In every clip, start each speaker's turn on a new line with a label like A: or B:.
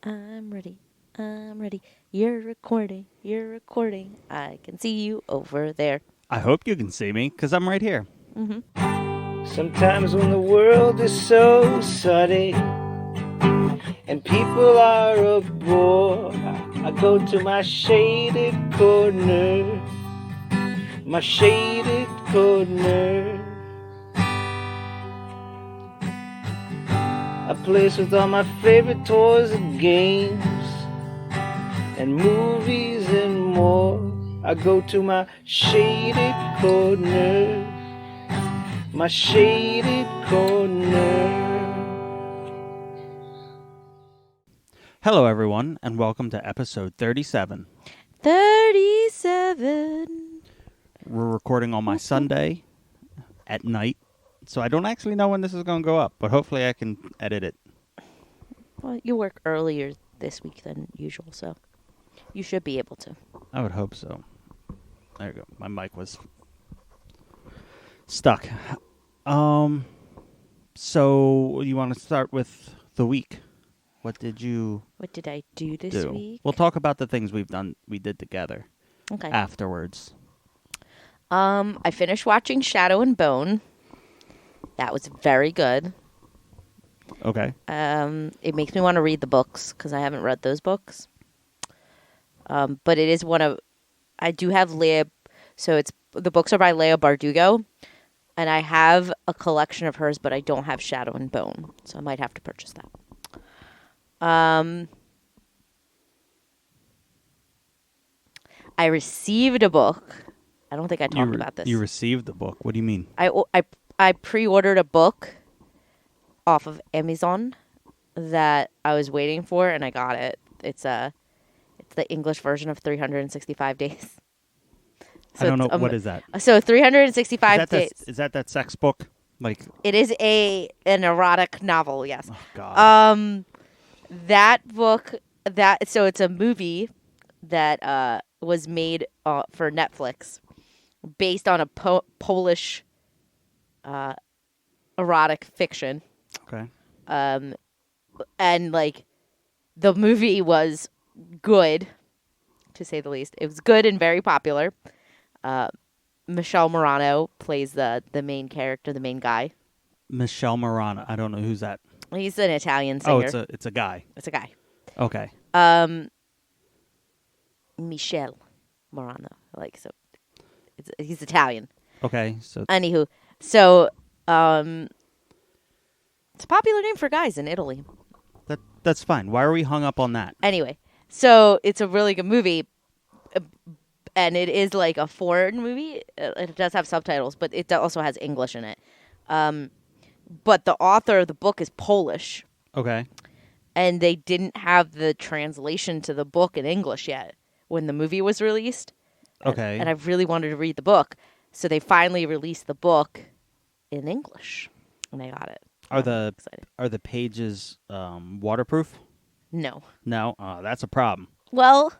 A: I'm ready. I'm ready. You're recording. You're recording. I can see you over there.
B: I hope you can see me, because I'm right here.
C: Sometimes when the world is so sunny and people are a bore, I go to my shaded corner, my shaded corner. A place with all my favorite toys and games and movies and more. I go to my shaded corner, my shaded corner.
B: Hello, everyone, and welcome to episode 37.
A: 37.
B: We're recording on my Sunday at night, so I don't actually know when this is going to go up, but hopefully I can edit it.
A: Well, you work earlier this week than usual, so you should be able to.
B: I would hope so. There you go. My mic was stuck. So you want to start with the week? What did you
A: What did I do this
B: do?
A: week?
B: We'll talk about the things we did together
A: Okay.
B: afterwards.
A: I finished watching Shadow and Bone. That was very good.
B: Okay.
A: It makes me want to read the books because I haven't read those books. But it is one of, I do have Leia, so the books are by Leia Bardugo, and I have a collection of hers, but I don't have Shadow and Bone, so I might have to purchase that. I received a book. I don't think I talked about this.
B: You received the book. What do you mean?
A: I pre-ordered a book off of Amazon that I was waiting for, and I got it. It's the English version of 365 Days.
B: I don't know. What is that?
A: So 365 days.
B: Is that sex book? Like,
A: It is an erotic novel, yes.
B: oh God.
A: That book, so it's a movie that was made for Netflix based on a Polish erotic fiction.
B: Okay.
A: And like the movie was good, to say the least. It was good and very popular. Michelle Morano plays the main character, the main guy.
B: Michelle Morano. I don't know who's that.
A: He's an Italian singer.
B: Oh, it's a guy.
A: It's a guy.
B: Okay.
A: Michelle Morano. He's Italian.
B: Okay. So
A: Anywho, it's a popular name for guys in Italy.
B: that's fine. Why are we hung up on that?
A: Anyway, so it's a really good movie, and it is like a foreign movie. It does have subtitles, but it also has English in it. But the author of the book is Polish,
B: Okay.
A: and they didn't have the translation to the book in English yet when the movie was released.
B: Okay.
A: And I really wanted to read the book, so they finally released the book in English, and I got it.
B: Are
A: I'm excited.
B: the pages waterproof?
A: No.
B: No. That's a problem.
A: Well,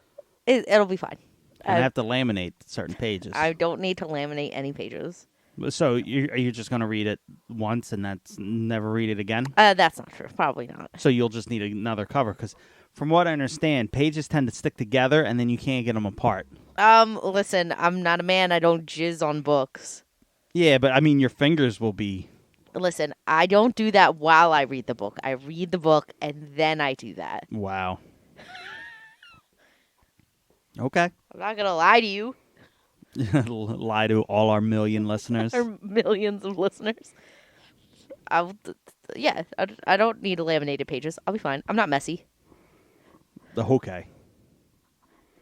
A: it'll be fine.
B: I have to laminate certain pages.
A: I don't need to laminate any pages.
B: So are you just going to read it once and that's never read it again?
A: That's not true. Probably not.
B: So you'll just need another cover because, from what I understand, pages tend to stick together and then you can't get them apart.
A: Listen, I'm not a man. I don't jizz on books.
B: Yeah, but I mean, your fingers will be.
A: Listen, I don't do that while I read the book. I read the book and then I do that.
B: Wow. Okay.
A: I'm not gonna lie to you.
B: Lie to all our million listeners.
A: Or millions of listeners. I don't need laminated pages. I'll be fine. I'm not messy.
B: Okay.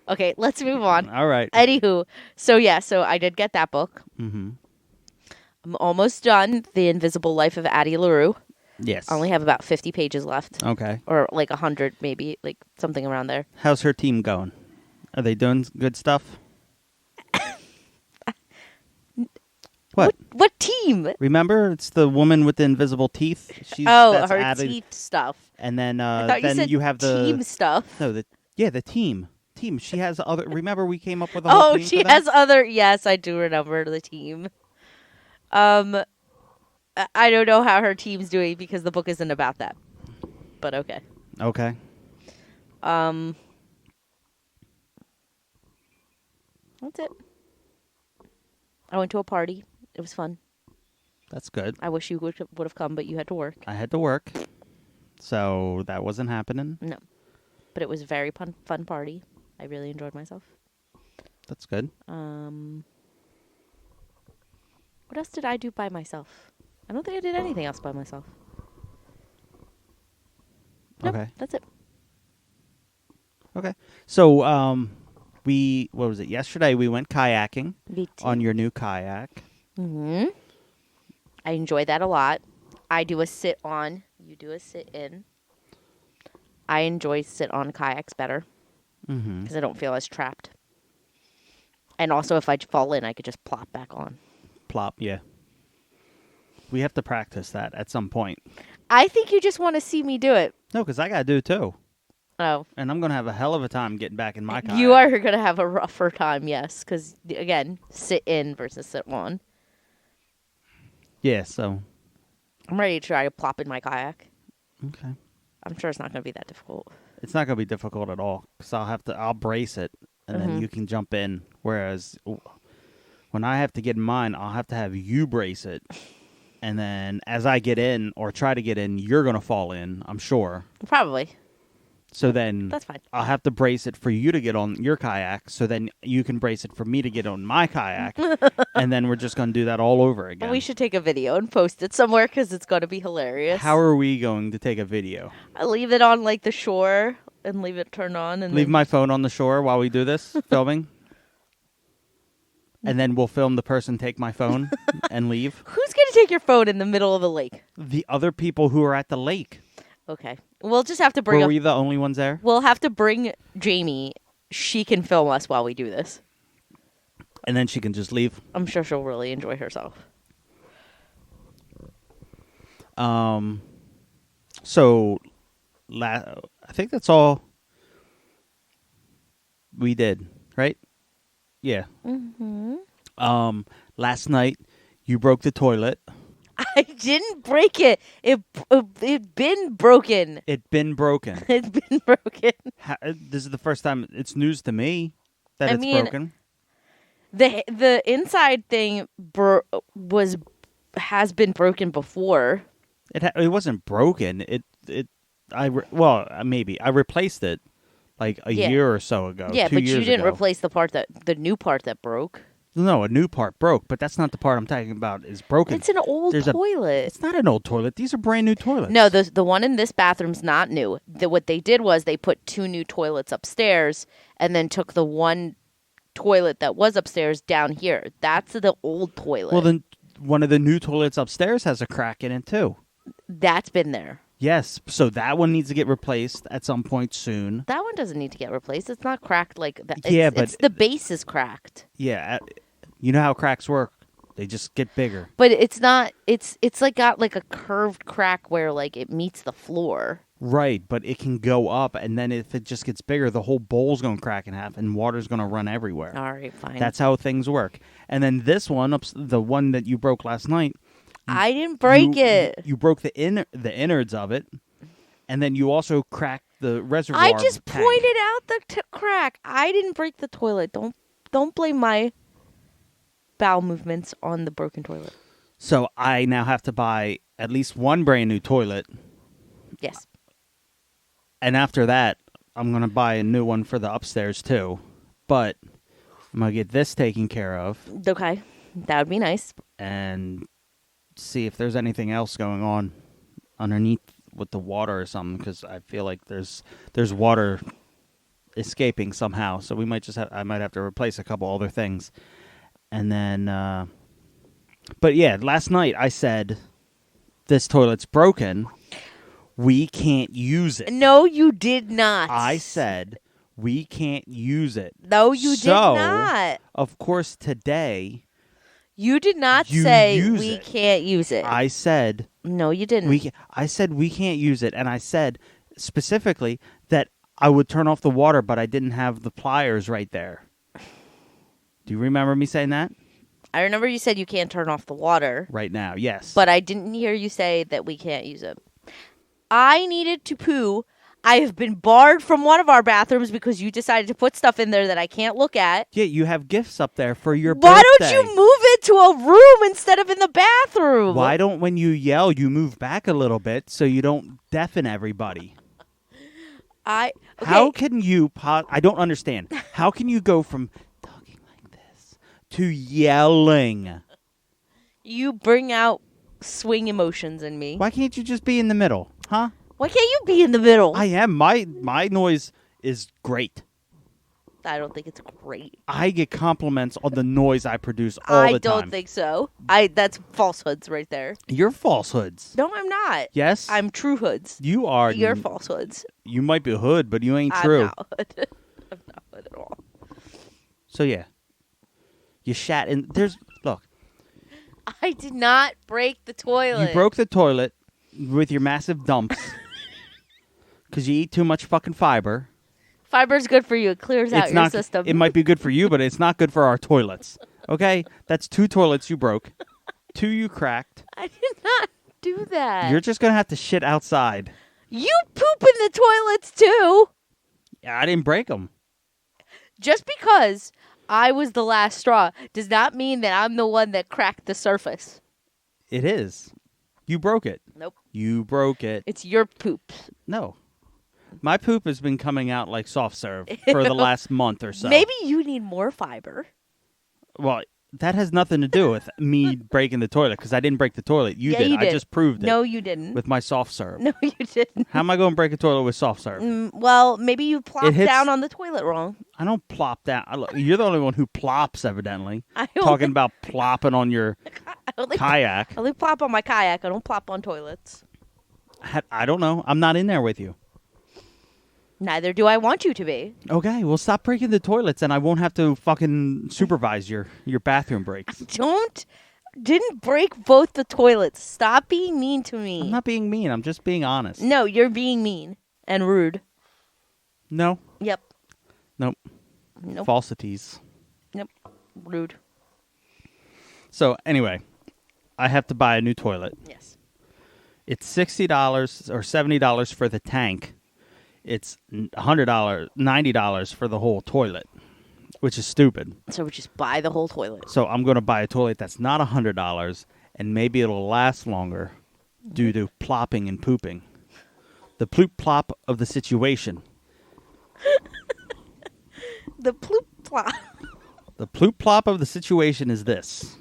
A: Okay, let's move on.
B: All right.
A: Anywho, so I did get that book.
B: Mm-hmm.
A: I'm almost done. The Invisible Life of Addie LaRue.
B: Yes.
A: I only have about 50 pages left.
B: Okay.
A: Or like 100 maybe, like something around there.
B: How's her team going? Are they doing good stuff? What?
A: What team?
B: Remember, it's the woman with the invisible teeth.
A: Her
B: added,
A: teeth stuff.
B: And then,
A: I thought
B: then
A: you said
B: you have the
A: team stuff.
B: No, the team. She has other. Remember, we came up with a whole team
A: she
B: for that?
A: has other. Yes, I do remember the team. I don't know how her team's doing because the book isn't about that. But okay.
B: Okay.
A: That's it. I went to a party. It was fun.
B: That's good.
A: I wish you would have come, but you had to work.
B: I had to work, so that wasn't happening.
A: No. But it was a very fun party. I really enjoyed myself.
B: That's good.
A: What else did I do by myself? I don't think I did anything else by myself. Nope,
B: Okay.
A: that's it.
B: Okay. So, what was it? Yesterday we went kayaking
A: Me too.
B: on your new kayak.
A: Mm-hmm. I enjoy that a lot. I do a sit-on. You do a sit-in. I enjoy sit-on kayaks better because I don't feel as trapped. And also, if I fall in, I could just plop back on.
B: Plop, yeah. We have to practice that at some point.
A: I think you just want to see me do it.
B: No, because I got to do it too.
A: Oh.
B: And I'm going to have a hell of a time getting back in my kayak.
A: You are going to have a rougher time, yes. Because, again, sit-in versus sit-on.
B: Yeah, so.
A: I'm ready to try to plop in my kayak.
B: Okay.
A: I'm sure it's not going to be that difficult.
B: It's not going to be difficult at all because I'll brace it and then you can jump in. Whereas when I have to get in mine, I'll have to have you brace it. And then as I get in or try to get in, you're going to fall in, I'm sure.
A: Probably.
B: So then
A: That's fine.
B: I'll have to brace it for you to get on your kayak. So then you can brace it for me to get on my kayak. And then we're just going to do that all over again.
A: We should take a video and post it somewhere because it's going to be hilarious.
B: How are we going to take a video?
A: I leave it on like the shore and leave it turned on. And
B: Leave
A: then...
B: my phone on the shore while we do this filming? And then we'll film the person take my phone and leave?
A: Who's going to take your phone in the middle of the lake?
B: The other people who are at the lake.
A: Okay. We'll just have to bring
B: Were we the only ones there?
A: We'll have to bring Jamie. She can film us while we do this.
B: And then she can just leave.
A: I'm sure she'll really enjoy herself.
B: So, I think that's all we did, right? Yeah.
A: Mm-hmm.
B: Last night, you broke the toilet.
A: I didn't break it. It been broken.
B: It's been broken.
A: It's been broken.
B: This is the first time it's news to me that it's broken.
A: The inside thing has been broken before.
B: It wasn't broken. Maybe I replaced it like a year or so ago.
A: Yeah,
B: 2
A: but
B: years
A: you didn't
B: ago.
A: replace the new part that broke.
B: No, a new part broke, but that's not the part I'm talking about is broken.
A: It's an old toilet.
B: It's not an old toilet. These are brand new toilets.
A: No, the one in this bathroom's not new. What they did was they put 2 new toilets upstairs and then took the one toilet that was upstairs down here. That's the old toilet.
B: Well, then one of the new toilets upstairs has a crack in it too.
A: That's been there.
B: Yes, so that one needs to get replaced at some point soon.
A: That one doesn't need to get replaced. It's not cracked like that.
B: But
A: it's the base is cracked.
B: Yeah, you know how cracks work. They just get bigger.
A: But it's not. It's like got like a curved crack where like it meets the floor.
B: Right, but it can go up, and then if it just gets bigger, the whole bowl's going to crack in half, and water's going to run everywhere.
A: All right, fine.
B: That's how things work. And then this one, the one that you broke last night,
A: I didn't break it.
B: You broke the innards of it, and then you also cracked the reservoir.
A: I just
B: tank.
A: pointed out the crack. I didn't break the toilet. Don't blame my bowel movements on the broken toilet.
B: So I now have to buy at least one brand new toilet.
A: Yes.
B: And after that, I'm going to buy a new one for the upstairs too. But I'm going to get this taken care of.
A: Okay. That would be nice.
B: And see if there's anything else going on underneath with the water or something, because I feel like there's water escaping somehow. So we might I might have to replace a couple other things. And then, but yeah, last night I said, this toilet's broken. We can't use it.
A: No, you did not.
B: I said, we can't use it.
A: No, you did not.
B: Of course, today...
A: You did not say we can't use it.
B: I said...
A: No, you didn't.
B: I said we can't use it, and I said specifically that I would turn off the water, but I didn't have the pliers right there. Do you remember me saying that?
A: I remember you said you can't turn off the water.
B: Right now, yes.
A: But I didn't hear you say that we can't use it. I needed to poo. I have been barred from one of our bathrooms because you decided to put stuff in there that I can't look at.
B: Yeah, you have gifts up there for your
A: Why
B: birthday.
A: don't you move it to a room instead of in the bathroom?
B: Why don't, when you yell, you move back a little bit so you don't deafen everybody?
A: Okay.
B: How can you... I don't understand. How can you go from talking like this to yelling?
A: You bring out swing emotions in me.
B: Why can't you just be in the middle? Huh?
A: Why can't you be in the middle?
B: I am. My noise is great.
A: I don't think it's great.
B: I get compliments on the noise I produce all the time.
A: I don't think so. That's falsehoods right there.
B: You're falsehoods.
A: No, I'm not.
B: Yes?
A: I'm true hoods.
B: You are.
A: You're falsehoods.
B: You might be hood, but you ain't true.
A: I'm not hood. I'm not hood at all.
B: So, yeah. You shat in... Look.
A: I did not break the toilet.
B: You broke the toilet with your massive dumps because you eat too much fucking fiber.
A: Fiber's good for you. It clears out your system.
B: It might be good for you, but it's not good for our toilets. Okay? That's 2 toilets you broke. 2 you cracked.
A: I did not do that.
B: You're just going to have to shit outside.
A: You poop in the toilets, too.
B: Yeah, I didn't break them.
A: Just because I was the last straw does not mean that I'm the one that cracked the surface.
B: It is. You broke it.
A: Nope.
B: You broke it.
A: It's your poop.
B: No. My poop has been coming out like soft serve for the last month or so.
A: Maybe you need more fiber.
B: Well, that has nothing to do with me breaking the toilet because I didn't break the toilet. You
A: Yeah,
B: did.
A: you did.
B: I just proved it.
A: No, you didn't.
B: With my soft serve.
A: No, you didn't.
B: How am I going to break a toilet with soft serve?
A: Well, maybe you plopped
B: hits-
A: down on the toilet wrong.
B: I don't plop down. You're the only one who plops, evidently.
A: I don't
B: Talking about plopping on your kayak.
A: I only plop on my kayak. I don't plop on toilets.
B: I don't know. I'm not in there with you.
A: Neither do I want you to be.
B: Okay, well, stop breaking the toilets, and I won't have to fucking supervise your bathroom breaks.
A: Didn't break both the toilets. Stop being mean to me.
B: I'm not being mean. I'm just being honest.
A: No, you're being mean and rude.
B: No.
A: Yep.
B: Nope.
A: Nope.
B: Falsities.
A: Nope. Rude.
B: So, anyway, I have to buy a new toilet.
A: Yes.
B: It's $60 or $70 for the tank. It's $100, $90 for the whole toilet, which is stupid.
A: So we just buy the whole toilet.
B: So I'm going to buy a toilet that's not $100, and maybe it'll last longer due to plopping and pooping. The Ploop Plop of the situation.
A: The Ploop Plop.
B: The Ploop Plop of the situation is this.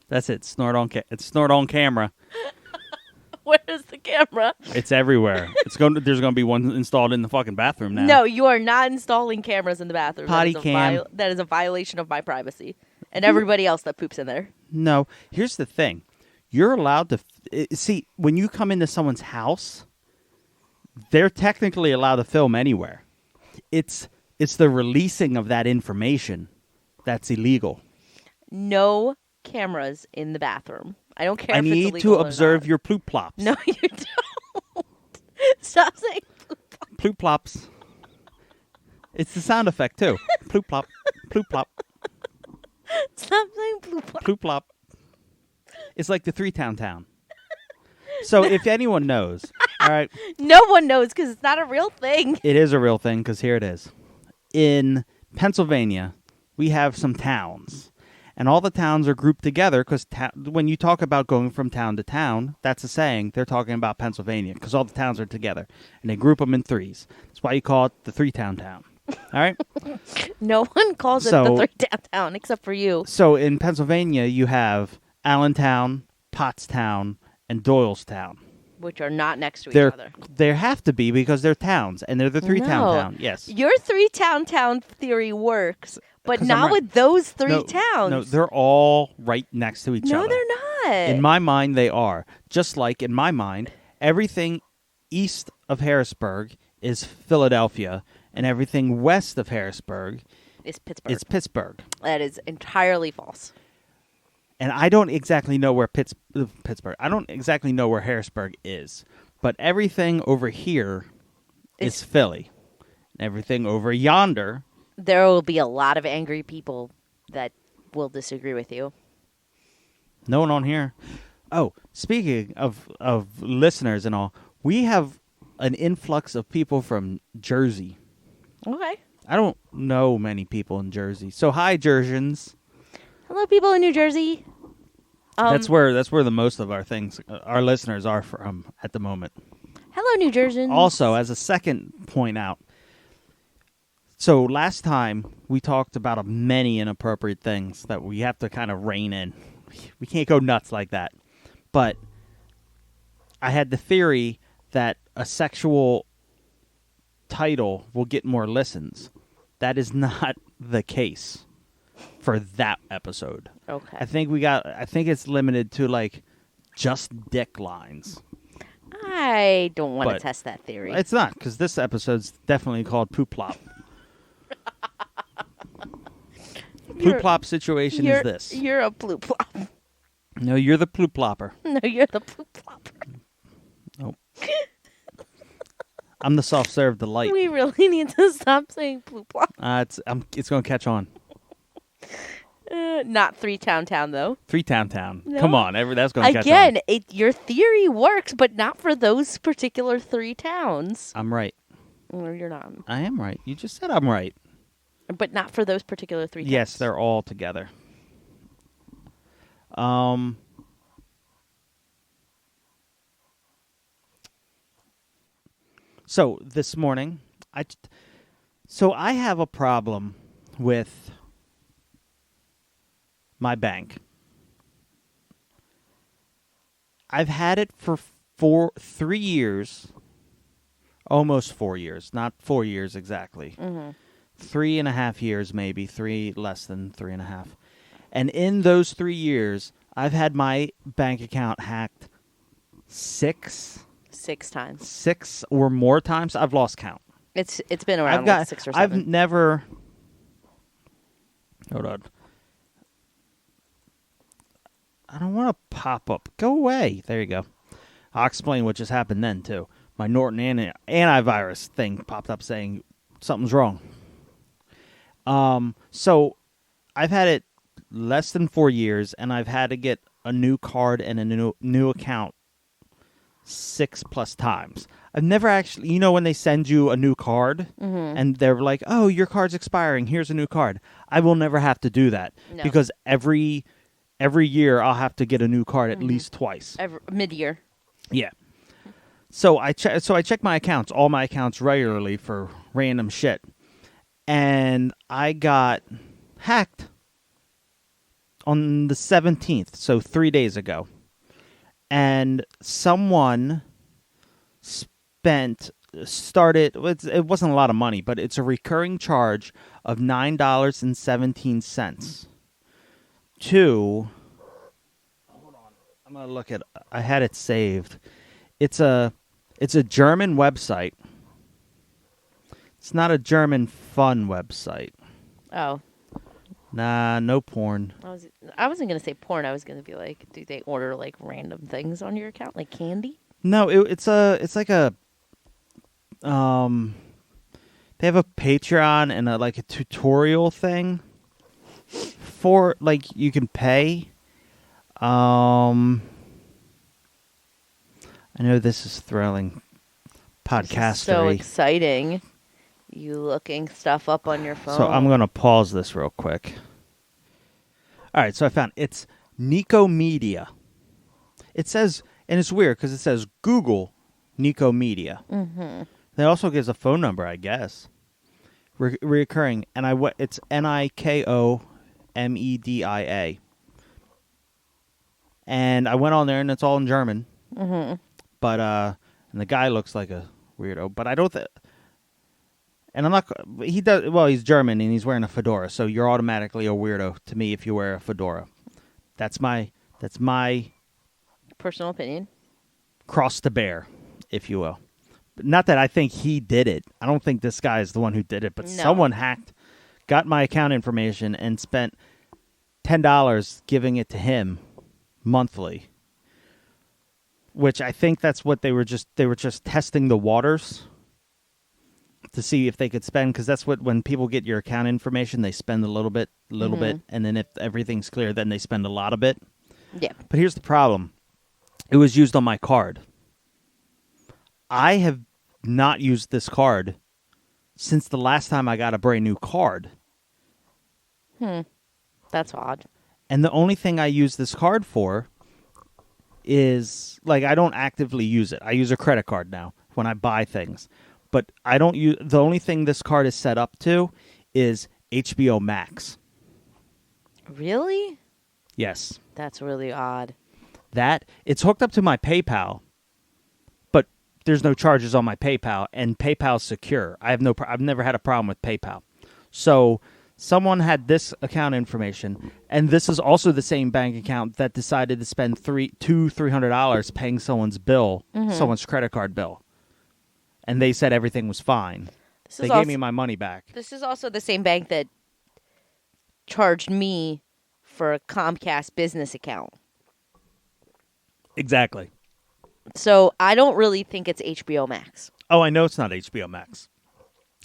B: That's it. Snort on camera.
A: Where's the camera?
B: It's everywhere. There's going to be one installed in the fucking bathroom now.
A: No, you are not installing cameras in the bathroom.
B: Potty cam.
A: That is a violation of my privacy and everybody else that poops in there.
B: No. Here's the thing. You're allowed to see when you come into someone's house, they're technically allowed to film anywhere. It's the releasing of that information that's illegal.
A: No cameras in the bathroom. I don't care if it's illegal
B: need to
A: or
B: observe
A: not.
B: your Ploop Plops.
A: No, you don't. Stop saying Ploop Plop.
B: Ploop Plops. It's the sound effect, too. Ploop Plop. Ploop Plop.
A: Stop saying Ploop Plop.
B: Ploop Plop. It's like the Town. So if anyone knows, all right.
A: No one knows because it's not a real thing.
B: It is a real thing because here it is. In Pennsylvania, we have some towns. And all the towns are grouped together because when you talk about going from town to town, that's a saying. They're talking about Pennsylvania because all the towns are together. And they group them in threes. That's why you call it the Town. All right?
A: No one calls it the town except for you.
B: So in Pennsylvania, you have Allentown, Pottstown, and Doylestown.
A: Which are not next to each other.
B: They have to be because they're towns, and they're the town. Yes.
A: Your town theory works, but not
B: right.
A: with those three towns.
B: No, they're all right next to each other.
A: No, they're not.
B: In my mind, they are. Just like in my mind, everything east of Harrisburg is Philadelphia, and everything west of Harrisburg
A: is Pittsburgh.
B: is Pittsburgh.
A: That is entirely false.
B: And I don't exactly know where Pittsburgh. I don't exactly know where Harrisburg is, but everything over here is Philly. And everything over yonder.
A: There will be a lot of angry people that will disagree with you.
B: No one on here. Oh, speaking of listeners and all, we have an influx of people from Jersey.
A: Okay.
B: I don't know many people in Jersey. So hi, Jerseyans.
A: Hello, people in New Jersey.
B: That's where the most of our our listeners are from at the moment.
A: Hello, New Jerseyans.
B: Also, as a second point out, so last time we talked about many inappropriate things that we have to kind of rein in. We can't go nuts like that. But I had the theory that a sexual title will get more listens. That is not the case for that episode.
A: Okay.
B: I think it's limited to like just dick lines.
A: I don't want to
B: But
A: test that theory.
B: It's not, because this episode's definitely called Ploop Plop. Ploop Plop situation is this.
A: You're a Ploop Plop.
B: No, you're the Ploop Plopper.
A: No, you're the Ploop Plopper.
B: Nope. I'm the soft-serve delight.
A: We really need to stop saying Ploop Plop.
B: It's going to catch on.
A: Not Town though.
B: Town.
A: No.
B: Come on, that's going to catch
A: Again,
B: on.
A: Your theory works, but not for those particular 3 towns.
B: I'm right.
A: Or you're not.
B: I am right. You just said I'm right.
A: But not for those particular 3 towns.
B: Yes, they're all together. So this morning, I have a problem with my bank. I've had it for 3 years, almost 4 years, not 4 years exactly.
A: Mm-hmm.
B: 3.5 years, maybe less than 3.5. And in those 3 years, I've had my bank account hacked 6
A: times.
B: 6 or more times. I've lost count.
A: It's been around like 6 or 7.
B: I've never. Hold on. I don't want to pop up. Go away. There you go. I'll explain what just happened then too. My Norton antivirus thing popped up saying something's wrong. So I've had it less than 4 years, and I've had to get a new card and a new account 6+ times. I've never actually, when they send you a new card and they're like, "Oh, your card's expiring. Here's a new card." I will never have to do that because every year I'll have to get a new card at least twice.
A: Mid-year.
B: Yeah. So I check my accounts, all my accounts regularly for random shit. And I got hacked on the 17th, so 3 days ago. And someone started, it wasn't a lot of money, but it's a recurring charge of $9.17 to, hold on, I'm going to look at, I had it saved. It's a German website. It's not a German fun website.
A: Oh.
B: Nah, no porn.
A: I wasn't going to say porn. I was going to be like, do they order like random things on your account, like candy?
B: No, it's like a they have a Patreon and like a tutorial thing for like you can pay. I know this is thrilling podcastery.
A: So exciting. You looking stuff up on your phone.
B: So I'm going to pause this real quick. All right, so I found it's Neca-the. It says, and it's weird because it says Google Neca-the. Mm-hmm. It also gives a phone number, I guess. Recurring, and it's Neca-the. And I went on there, and it's all in German. Mm-hmm. But and the guy looks like a weirdo. But I don't. And I'm not. He does well. He's German and he's wearing a fedora, so you're automatically a weirdo to me if you wear a fedora. That's my
A: personal opinion.
B: Cross to bear, if you will. But not that I think he did it. I don't think this guy is the one who did it, but someone hacked, got my account information, and spent $10 giving it to him monthly. Which I think that's what they were just testing the waters to see if they could spend, because that's what, when people get your account information, they spend a little bit, and then if everything's clear, then they spend a lot of it.
A: Yeah.
B: But here's the problem. It was used on my card. I have not used this card since the last time I got a brand new card.
A: That's odd.
B: And the only thing I use this card for is, like, I don't actively use it. I use a credit card now when I buy things. But I don't use, the only thing this card is set up to is HBO Max.
A: Really?
B: Yes.
A: That's really odd.
B: That, it's hooked up to my PayPal, but there's no charges on my PayPal, and PayPal's secure. I've never had a problem with PayPal. So someone had this account information, and this is also the same bank account that decided to spend $300 paying someone's bill, someone's credit card bill. And they said everything was fine. They gave me my money back.
A: This is also the same bank that charged me for a Comcast business account.
B: Exactly.
A: So I don't really think it's HBO Max.
B: Oh, I know it's not HBO Max.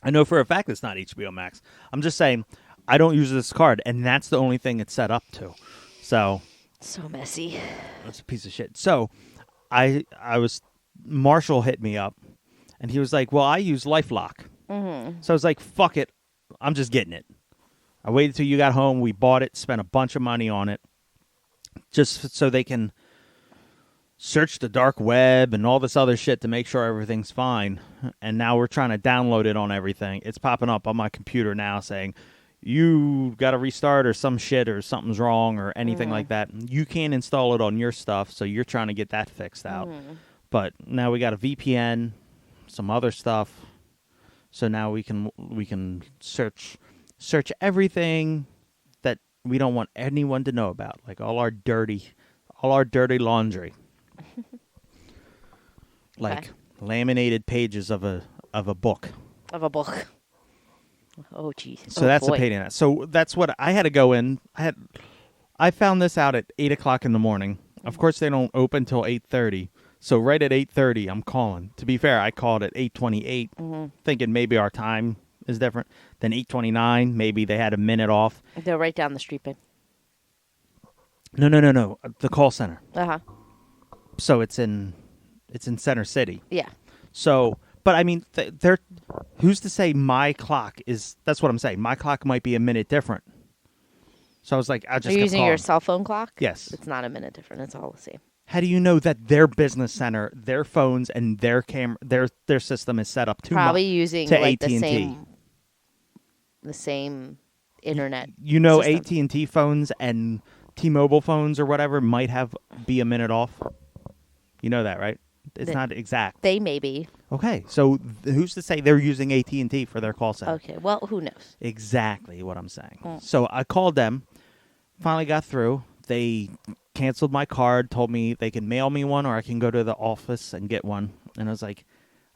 B: I know for a fact it's not HBO Max. I'm just saying I don't use this card, and that's the only thing it's set up to. So
A: messy.
B: That's a piece of shit. So I was, Marshall hit me up, and he was like, well, I use LifeLock. So I was like, fuck it. I'm just getting it. I waited till you got home. We bought it, spent a bunch of money on it, just so they can search the dark web and all this other shit to make sure everything's fine. And now we're trying to download it on everything. It's popping up on my computer now saying, you got to restart or some shit or something's wrong or anything like that. You can't install it on your stuff, so you're trying to get that fixed out. But now we got a VPN, some other stuff. So now we can search everything that we don't want anyone to know about, like all our dirty laundry. Like laminated pages of a book.
A: Of a book. Oh, geez.
B: So that's a pain in the ass. So that's what I had to go in. I found this out at 8 o'clock in the morning. Of course, they don't open till 8:30. So right at 8:30, I'm calling. To be fair, I called at 8:28, thinking maybe our time is different. Then 8:29, maybe they had a minute off.
A: They're right down the street, babe.
B: No. The call center. So it's in Center City.
A: Yeah.
B: So, but I mean, they're who's to say my clock is? That's what I'm saying. My clock might be a minute different. So I was like, I just.
A: Are you
B: kept
A: using
B: calling.
A: your cell phone clock?
B: Yes.
A: It's not a minute different. It's all the same.
B: How do you know that their business center, their phones, and their their system is set up to
A: probably using
B: to
A: like
B: AT&T?
A: the same internet.
B: You know,
A: system.
B: AT&T phones and T-Mobile phones or whatever might be a minute off. You know that, right? It's not exact.
A: They may be.
B: Okay, so who's to say they're using AT&T for their call center?
A: Okay, well, who knows?
B: Exactly what I'm saying. So I called them, finally got through. They canceled my card, told me they can mail me one or I can go to the office and get one. And I was like,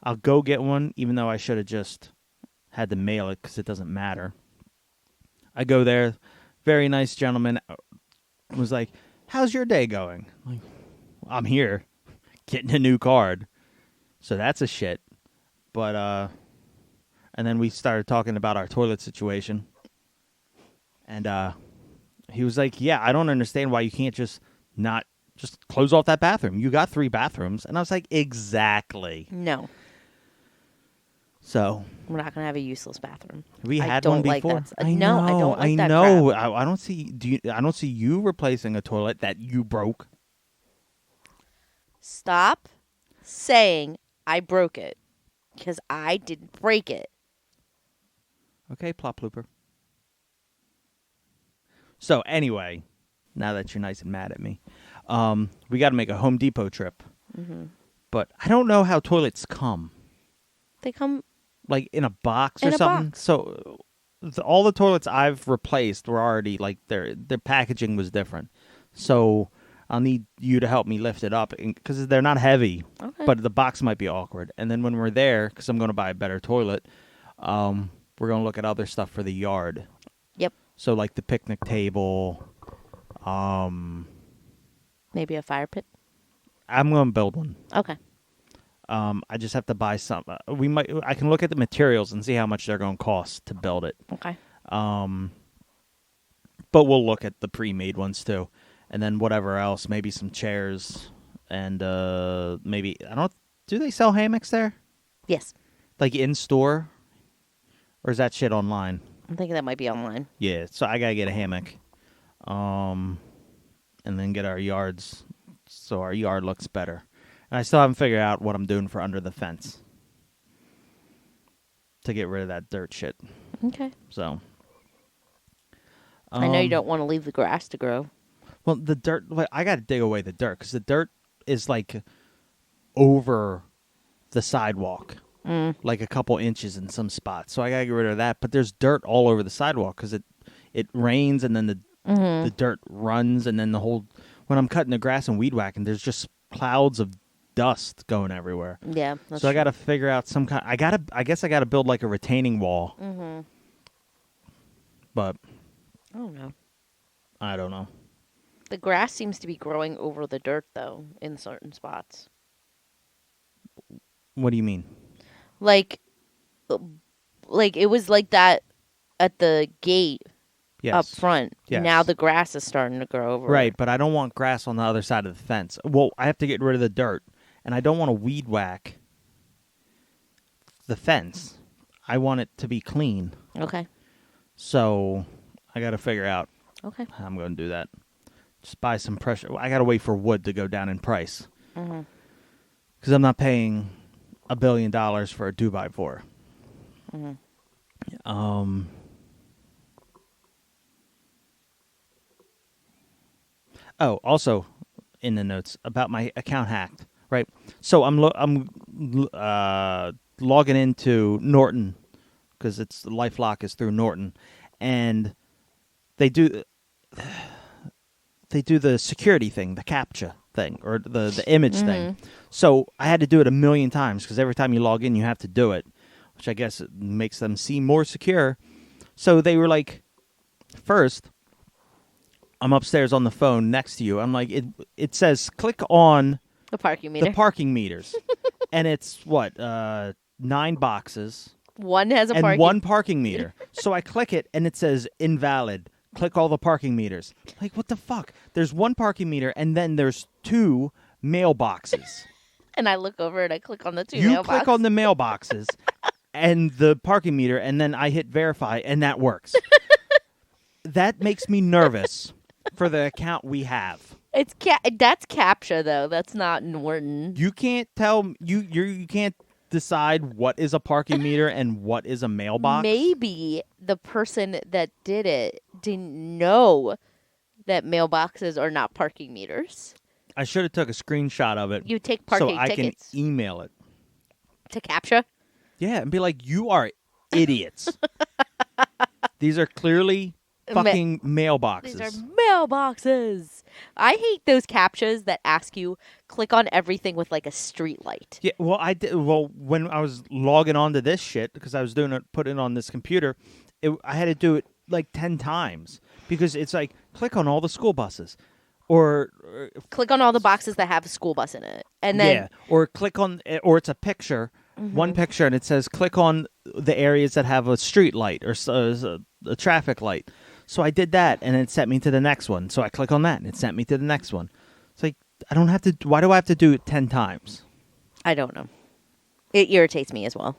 B: I'll go get one, even though I should have just had to mail it because it doesn't matter. I go there. Very nice gentleman was like, how's your day going? I'm like, I'm here getting a new card. So that's a shit. But, and then we started talking about our toilet situation. And, he was like, yeah, I don't understand why you can't just close off that bathroom. You got 3 bathrooms. And I was like, exactly.
A: No.
B: So
A: we're not going to have a useless bathroom.
B: We had one before.
A: Like that. No, I don't like that.
B: I know. I don't see. I don't see you replacing a toilet that you broke.
A: Stop saying I broke it, because I didn't break it.
B: Okay, plop blooper. So anyway, now that you're nice and mad at me, we got to make a Home Depot trip. But I don't know how toilets come.
A: They come
B: like in a box
A: in
B: or
A: a
B: something.
A: Box.
B: So all the toilets I've replaced were already like their packaging was different. So I'll need you to help me lift it up because they're not heavy.
A: Okay.
B: But the box might be awkward. And then when we're there, because I'm going to buy a better toilet, we're going to look at other stuff for the yard.
A: Yep.
B: So like the picnic table.
A: Maybe a fire pit.
B: I'm going to build one.
A: Okay.
B: I just have to buy some. I can look at the materials and see how much they're going to cost to build it.
A: Okay.
B: But we'll look at the pre-made ones too, and then whatever else, maybe some chairs, and maybe I don't. Do they sell hammocks there?
A: Yes.
B: Like in store, or is that shit online?
A: I'm thinking that might be online.
B: Yeah, so I gotta get a hammock, and then get our yards, so our yard looks better. And I still haven't figured out what I'm doing for under the fence to get rid of that dirt shit.
A: Okay.
B: So.
A: I know you don't want to leave the grass to grow.
B: Well, the dirt. I got to dig away the dirt because the dirt is like over the sidewalk, like a couple inches in some spots. So I got to get rid of that. But there's dirt all over the sidewalk because it rains and then the dirt runs and then the whole. When I'm cutting the grass and weed whacking, there's just clouds of dust going everywhere.
A: Yeah.
B: So I got to figure out some kind. I guess I got to build like a retaining wall.
A: Mm-hmm.
B: But.
A: Oh, no.
B: I don't know.
A: The grass seems to be growing over the dirt, though, in certain spots.
B: What do you mean?
A: Like it was like that at the gate
B: Yes.
A: up front.
B: Yes.
A: Now the grass is starting to grow over.
B: Right, but I don't want grass on the other side of the fence. Well, I have to get rid of the dirt, and I don't want to weed whack the fence. I want it to be clean.
A: Okay.
B: So I got to figure out
A: Okay.
B: how I'm going to do that. Just buy some pressure. I got to wait for wood to go down in price. Because I'm not paying $1 billion for a 2x4. Oh, also in the notes about my account hacked. Right. So I'm logging into Norton because it's LifeLock is through Norton, and they do the security thing, the CAPTCHA thing, or the image thing. So I had to do it 1 million times because every time you log in, you have to do it, which I guess it makes them seem more secure. So they were like, first, I'm upstairs on the phone next to you. I'm like, it says click on
A: The parking meter.
B: the parking meters, and it's what 9 boxes.
A: One has a
B: and
A: parking.
B: one parking meter. So I click it, and it says invalid. Click all the parking meters. Like, what the fuck? There's one parking meter, and then there's 2 mailboxes.
A: And I look over and I click on the 2
B: You
A: mailboxes.
B: click on the mailboxes and the parking meter, and then I hit verify, and that works. That makes me nervous for the account we have.
A: It's that's CAPTCHA though. That's not Norton.
B: You can't tell you can't decide what is a parking meter and what is a mailbox.
A: Maybe the person that did it didn't know that mailboxes are not parking meters.
B: I should have took a screenshot of it.
A: You take parking
B: so I
A: tickets
B: can email it.
A: to CAPTCHA.
B: Yeah, and be like, you are idiots. These are clearly fucking mailboxes.
A: These are mailboxes. I hate those CAPTCHAs that ask you click on everything with like a street light.
B: Yeah, well, I did. Well, when I was logging on to this shit because I was putting it on this computer, I had to do it like 10 times because it's like click on all the school buses, or
A: Click on all the boxes that have a school bus in it, and then
B: yeah, or click on, or it's a picture, one picture, and it says click on the areas that have a street light or a traffic light. So I did that, and it sent me to the next one. So I click on that, and it sent me to the next one. It's like, I don't have to. Why do I have to do it 10 times?
A: I don't know. It irritates me as well.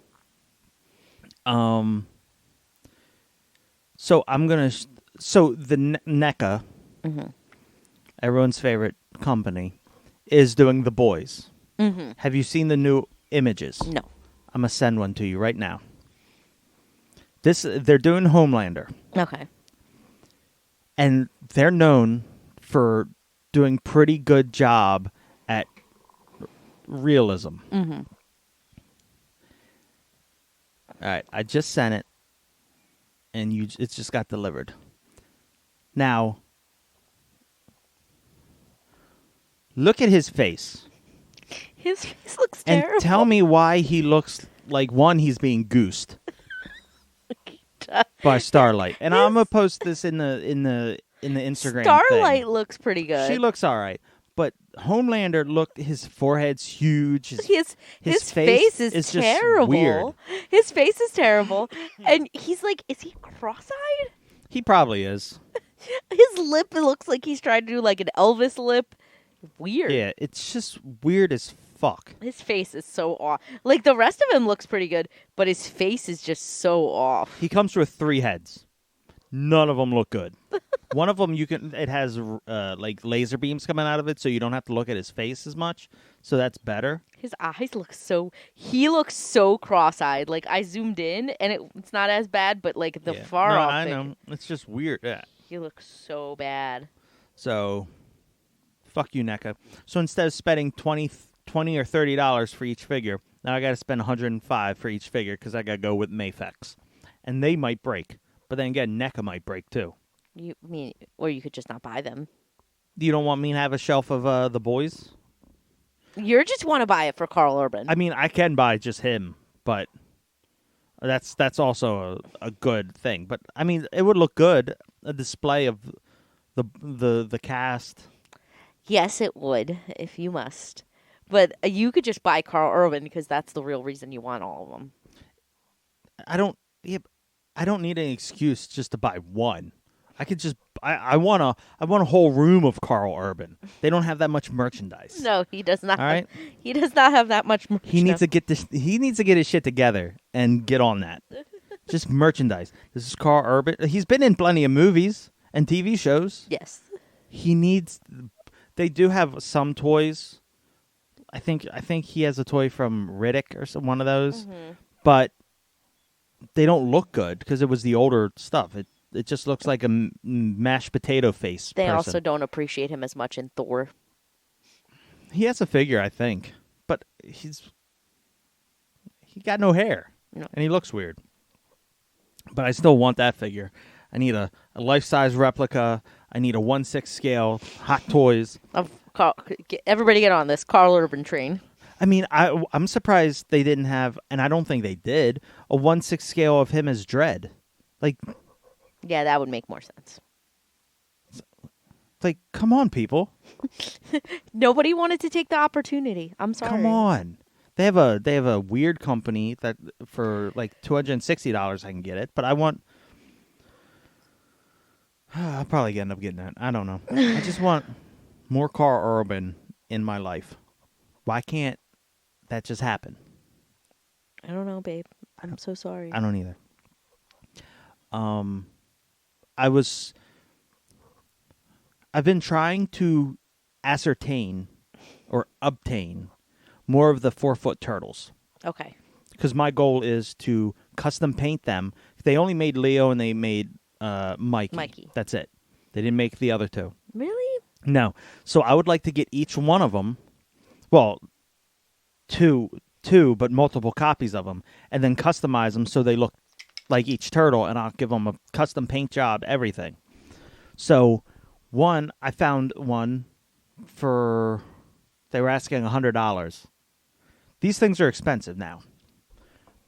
B: So I'm gonna. So the NECA, everyone's favorite company, is doing The Boys. Have you seen the new images?
A: No.
B: I'm gonna send one to you right now. They're doing Homelander.
A: Okay.
B: And they're known for doing pretty good job at realism. All right, I just sent it, and it's just got delivered. Now, look at his face.
A: His face looks
B: And
A: terrible.
B: tell me why he looks like, one, he's being goosed by Starlight. And I'm gonna post this in the Instagram
A: Starlight
B: thing.
A: looks pretty good.
B: She looks all right, But Homelander looked. His forehead's huge.
A: His face is
B: just
A: terrible.
B: weird.
A: His face is terrible, and he's like, is he cross-eyed?
B: He probably is.
A: His lip looks like he's trying to do like an Elvis lip. Weird.
B: Yeah, it's just weird as fuck.
A: His face is so off. Like the rest of him looks pretty good, but his face is just so off.
B: He comes with 3 heads. None of them look good. One of them it has like laser beams coming out of it, so you don't have to look at his face as much. So that's better.
A: His eyes look he looks so cross-eyed. Like I zoomed in and it's not as bad, but like the far off
B: I
A: thing,
B: know. It's just weird. Yeah.
A: he looks so bad.
B: So fuck you, NECA. So instead of spending $20 or $30 for each figure, now I got to spend $105 for each figure because I got to go with Mafex. And they might break. But then again, NECA might break too.
A: Or you could just not buy them.
B: You don't want me to have a shelf of the boys?
A: You just want to buy it for Karl Urban.
B: I mean, I can buy just him, but that's also a good thing. But I mean, it would look good, a display of the cast.
A: Yes, it would, if you must. But you could just buy Karl Urban because that's the real reason you want all of them.
B: I don't need an excuse just to buy one. I could just I want a whole room of Karl Urban. They don't have that much merchandise.
A: No, he does not.
B: All right?
A: He does not have that much merchandise.
B: He needs to get his shit together and get on that. Just merchandise. This is Karl Urban. He's been in plenty of movies and TV shows.
A: Yes.
B: They do have some toys. I think he has a toy from Riddick or one of those.
A: Mm-hmm.
B: But they don't look good because it was the older stuff. It just looks like a mashed potato face.
A: They
B: person.
A: also don't appreciate him as much in Thor.
B: He has a figure, I think, but he got no hair,
A: No.
B: and he looks weird. But I still want that figure. I need a life-size replica. I need a 1/6 scale. Hot Toys.
A: Everybody get on this Karl Urban train.
B: I mean, I'm surprised they didn't have, and I don't think they did, a 1/6 scale of him as Dredd.
A: Yeah, that would make more sense.
B: Come on, people.
A: Nobody wanted to take the opportunity. I'm sorry.
B: Come on. They have a weird company that for like $260 I can get it, but I want. I'll probably end up getting it. I don't know. I just want more Karl Urban in my life. Why can't that just happen?
A: I don't know, babe. I'm so sorry.
B: I don't either. I've been trying to ascertain or obtain more of the 4-foot turtles.
A: Okay.
B: Because my goal is to custom paint them. They only made Leo and they made Mikey. That's it. They didn't make the other 2.
A: Really?
B: No. So I would like to get each one of them. Well, two, but multiple copies of them, and then customize them so they look like each turtle, and I'll give them a custom paint job, everything. So, I found one they were asking $100. These things are expensive now,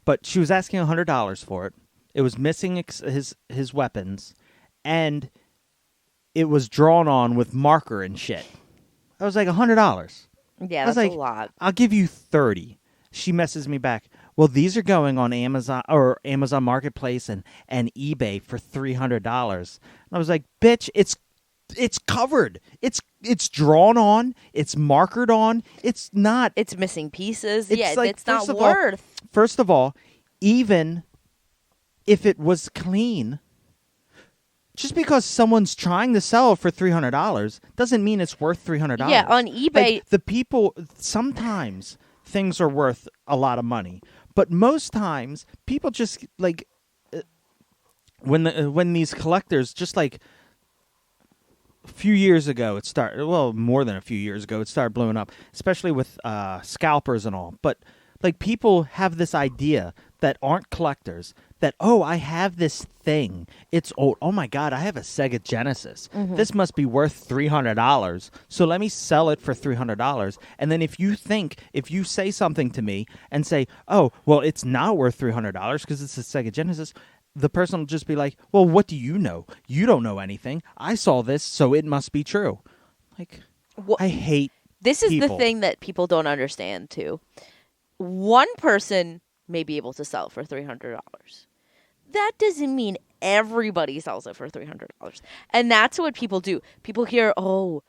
B: but she was asking $100 for it. It was missing his weapons, and it was drawn on with marker and shit. I was like, $100.
A: Yeah, that's a lot.
B: I'll give you $30. She messes me back. Well, these are going on Amazon or Amazon Marketplace and eBay for $300. And I was like, bitch, it's covered. It's drawn on. It's markered on. It's not.
A: It's missing pieces.
B: It's
A: it's not worth.
B: First of all, even if it was clean, just because someone's trying to sell it for $300 doesn't mean it's worth $300.
A: Yeah, on eBay,
B: the people sometimes things are worth a lot of money, but most times people just when these collectors just a few years ago it started. Well, more than a few years ago it started blowing up, especially with scalpers and all. But people have this idea that aren't collectors that, oh, I have this thing. It's old. Oh, my God, I have a Sega Genesis. Mm-hmm. This must be worth $300. So let me sell it for $300. And then if you say something to me and say, oh, well, it's not worth $300 because it's a Sega Genesis, the person will just be like, well, what do you know? You don't know anything. I saw this, so it must be true. I hate
A: This is the
B: people.
A: thing that people don't understand too. One person may be able to sell it for $300. That doesn't mean everybody sells it for $300. And that's what people do. People hear, oh,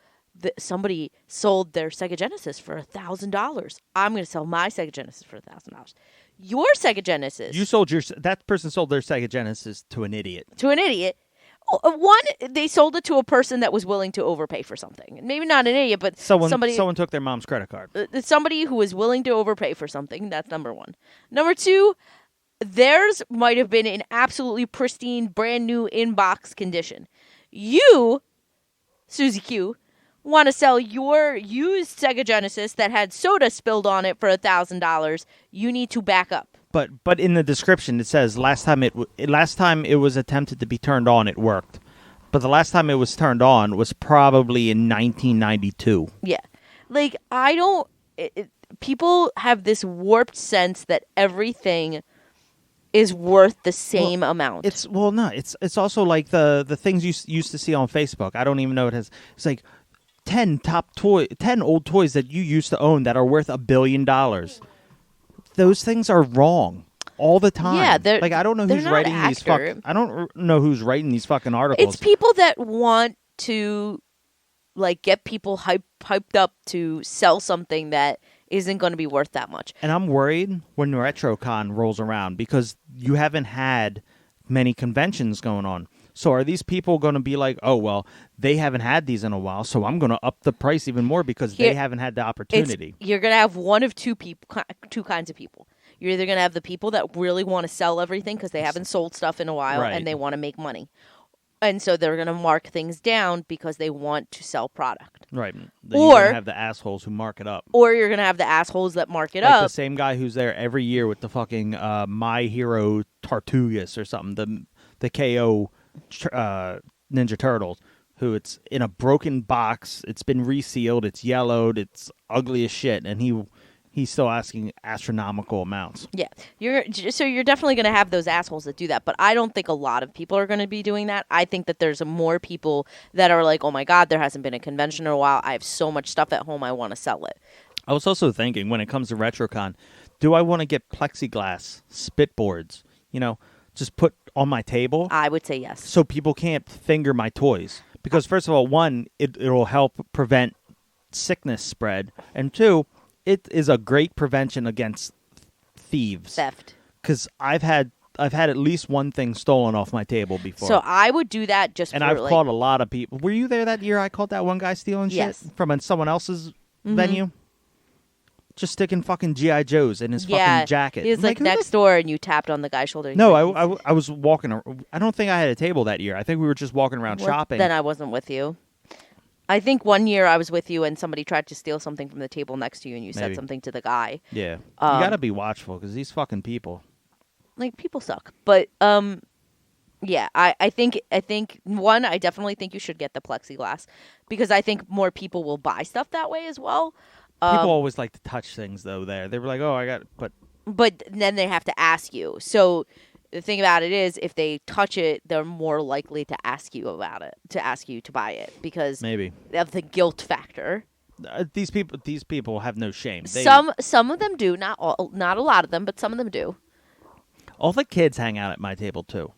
A: somebody sold their Sega Genesis for $1,000. I'm going to sell my Sega Genesis for $1,000. Your Sega Genesis.
B: That person sold their Sega Genesis to an idiot.
A: To an idiot. One, they sold it to a person that was willing to overpay for something. Maybe not an idiot, but
B: Someone took their mom's credit card.
A: Somebody who was willing to overpay for something. That's number one. Number two, theirs might have been in absolutely pristine, brand new inbox condition. You, Susie Q, want to sell your used Sega Genesis that had soda spilled on it for $1,000. You need to back up.
B: But in the description it says last time it was attempted to be turned on, it worked. But the last time it was turned on was probably in 1992.
A: Yeah. Like, I don't... people have this warped sense that everything is worth the same amount.
B: It's also like the things you used to see on Facebook. I don't even know what it has. It's like 10 old toys that you used to own that are worth $1 billion. Those things are wrong all the time.
A: Yeah,
B: like I don't know who's writing I don't know who's writing these fucking articles.
A: It's people that want to like get people hyped up to sell something that isn't going to be worth that much.
B: And I'm worried when RetroCon rolls around because you haven't had many conventions going on. So are these people going to be like, oh, well, they haven't had these in a while, so I'm going to up the price even more because they haven't had the opportunity?
A: You're going to have one of two kinds of people. You're either going to have the people that really want to sell everything because they haven't sold stuff in a while and they want to make money. And so they're going to mark things down because they want to sell product.
B: Right. Then you're going to have the assholes who mark it up.
A: Or you're going to have the assholes that mark it
B: like
A: up.
B: The same guy who's there every year with the fucking My Hero Tortugas or something, the KO Ninja Turtles, who it's in a broken box, it's been resealed, it's yellowed, it's ugly as shit, and he's still asking astronomical amounts.
A: Yeah, you're definitely going to have those assholes that do that, but I don't think a lot of people are going to be doing that. I think that there's more people that are like, oh my God, there hasn't been a convention in a while. I have so much stuff at home, I want to sell it.
B: I was also thinking, when it comes to RetroCon, do I want to get plexiglass spitboards, just put on my table?
A: I would say yes.
B: So people can't finger my toys. Because first of all, one, it'll help prevent sickness spread, and two, it is a great prevention against theft. Because I've had at least one thing stolen off my table before.
A: So I would do that
B: and I've caught a lot of people. Were you there that year I caught that one guy stealing shit from someone else's venue? Just sticking fucking G.I. Joes in his fucking jacket.
A: He was like next door and you tapped on the guy's shoulder.
B: No, I was walking. I don't think I had a table that year. I think we were just walking around shopping.
A: Then I wasn't with you. I think one year I was with you and somebody tried to steal something from the table next to you and you said something to the guy.
B: Yeah. You got to be watchful because these fucking people.
A: Like, people suck. But, yeah, I think, one, I definitely think you should get the plexiglass because I think more people will buy stuff that way as well.
B: People always like to touch things, though, there. They were like, oh, I got it,
A: But then they have to ask you. So the thing about it is, if they touch it, they're more likely to ask you about it, to ask you to buy it because
B: maybe These people have no shame.
A: Some of them do, not a lot of them, but some of them do.
B: All the kids hang out at my table, too.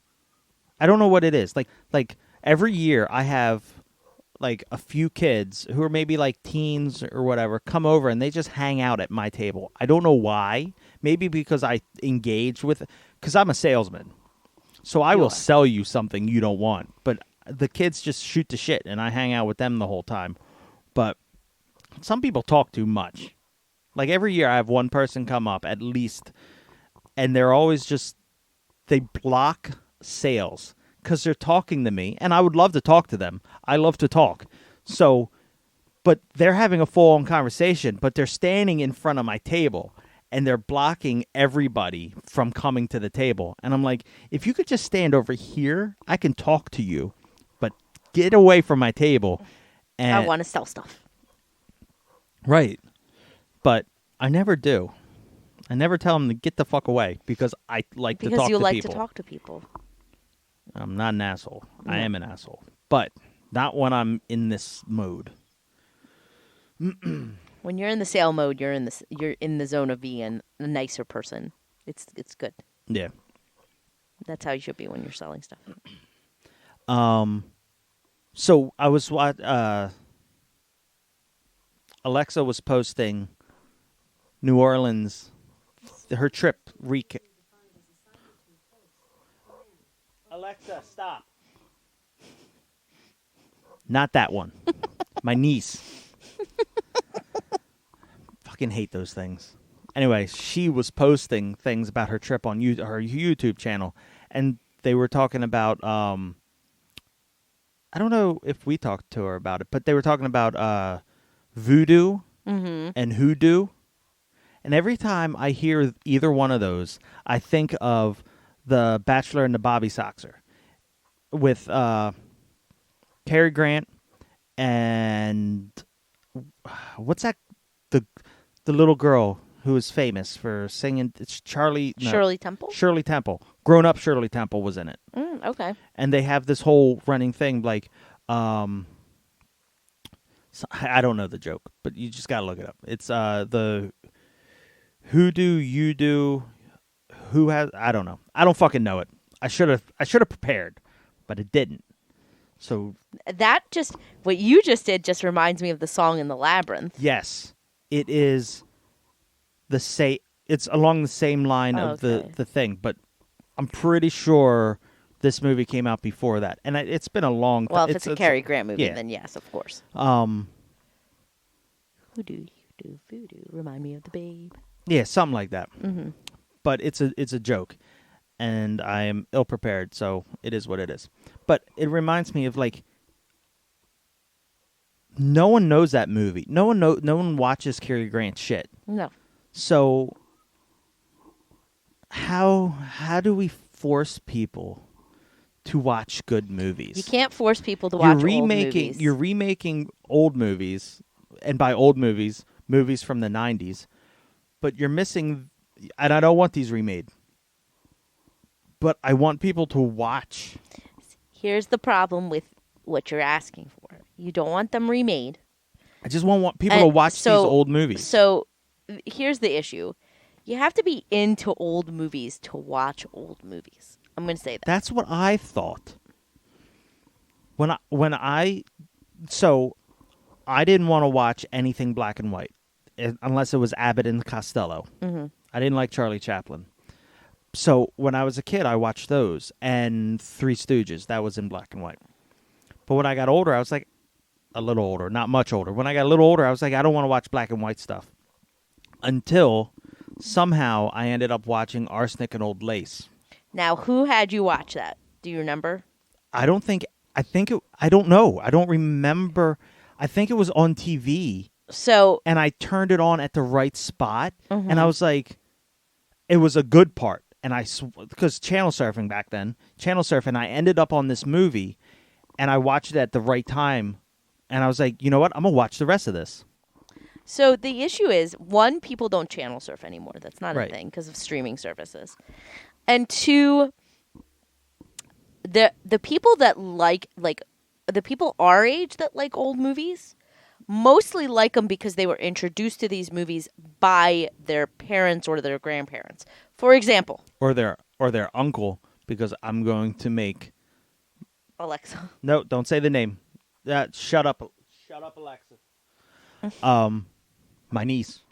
B: I don't know what it is. Like every year I have like a few kids who are maybe like teens or whatever come over and they just hang out at my table. I don't know why. Maybe because I engage with, because I'm a salesman. So I will sell you something you don't want. But the kids just shoot the shit and I hang out with them the whole time. But some people talk too much. Like every year I have one person come up at least, and they're always they block sales. Because they're talking to me, and I would love to talk to them. I love to talk. So, but they're having a full-on conversation, but they're standing in front of my table, and they're blocking everybody from coming to the table. And I'm like, if you could just stand over here, I can talk to you, but get away from my table. And
A: I want to sell stuff.
B: Right. But I never do. I never tell them to get the fuck away, because I like to talk to people.
A: Because you like to talk to people.
B: I'm not an asshole.
A: No.
B: I am an asshole. But not when I'm in this mood.
A: When you're in the sale mode, you're in the zone of being a nicer person. It's good.
B: Yeah.
A: That's how you should be when you're selling stuff.
B: So I was Alexa was posting New Orleans, her trip recap. Alexa, stop. Not that one. My niece. Fucking hate those things. Anyway, she was posting things about her trip on her YouTube channel, and they were talking about. I don't know if we talked to her about it, but they were talking about voodoo and hoodoo. And every time I hear either one of those, I think of The Bachelor and the Bobby Soxer with Cary Grant and what's that? The little girl who is famous for singing. It's
A: Shirley Temple?
B: Shirley Temple. Grown up Shirley Temple was in it.
A: Okay.
B: And they have this whole running thing like I don't know the joke, but you just got to look it up. It's the hoodoo, you do, who has, I don't know. I don't fucking know it. I should have prepared, but it didn't. So
A: what you just did just reminds me of the song in the Labyrinth.
B: yes, it is it's along the same line of
A: okay.
B: the thing, but I'm pretty sure this movie came out before that. And it's been a long time.
A: Well, if it's a Cary Grant movie,
B: yeah.
A: then yes, of course. Hoodoo, voodoo, remind me of the babe.
B: Yeah, something like that.
A: Mm-hmm.
B: But it's a joke, and I am ill prepared, so it is what it is. But it reminds me of like no one knows that movie. No one watches Cary Grant shit.
A: No.
B: So how do we force people to watch good movies?
A: You can't force people to watch old movies.
B: You're remaking old movies, and by old movies from the 90s, but you're missing, and I don't want these remade, but I want people to watch.
A: Here's the problem with what you're asking for. You don't want them remade.
B: I just want people to watch these old movies.
A: So here's the issue. You have to be into old movies to watch old movies. I'm going to say that.
B: That's what I thought. I didn't want to watch anything black and white unless it was Abbott and Costello.
A: Mm-hmm.
B: I didn't like Charlie Chaplin. So when I was a kid, I watched those and Three Stooges. That was in black and white. But when I got older, I was like, a little older, not much older. When I got a little older, I was like, I don't want to watch black and white stuff. Until somehow I ended up watching Arsenic and Old Lace.
A: Now, who had you watch that? Do you remember?
B: I don't know. I don't remember. I think it was on TV.
A: So,
B: and I turned it on at the right spot, and I was like, it was a good part. And because channel surfing back then, I ended up on this movie, and I watched it at the right time, and I was like, you know what? I'm gonna watch the rest of this.
A: So the issue is, one, people don't channel surf anymore. That's not
B: right.
A: a thing because of streaming services. And two, the people that like the people our age that like old movies mostly like them because they were introduced to these movies by their parents or their grandparents. For example,
B: or their uncle, because I'm going to make
A: Alexa.
B: No, don't say the name. Shut up, Alexa. My niece.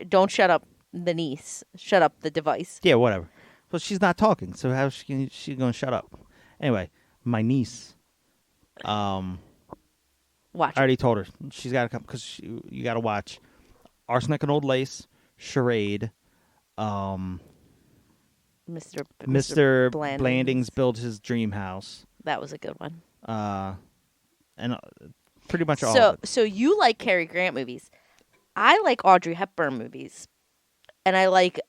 A: Don't shut up the niece. Shut up the device.
B: Yeah, whatever. Well, she's not talking, so how's she going to shut up? Anyway, my niece.
A: Watch.
B: I already told her she's got to come because you got to watch Arsenic and Old Lace, Charade, Mr. Blandings Builds His Dream House.
A: That was a good one.
B: And pretty much all of it.
A: So you like Cary Grant movies. I like Audrey Hepburn movies. And I like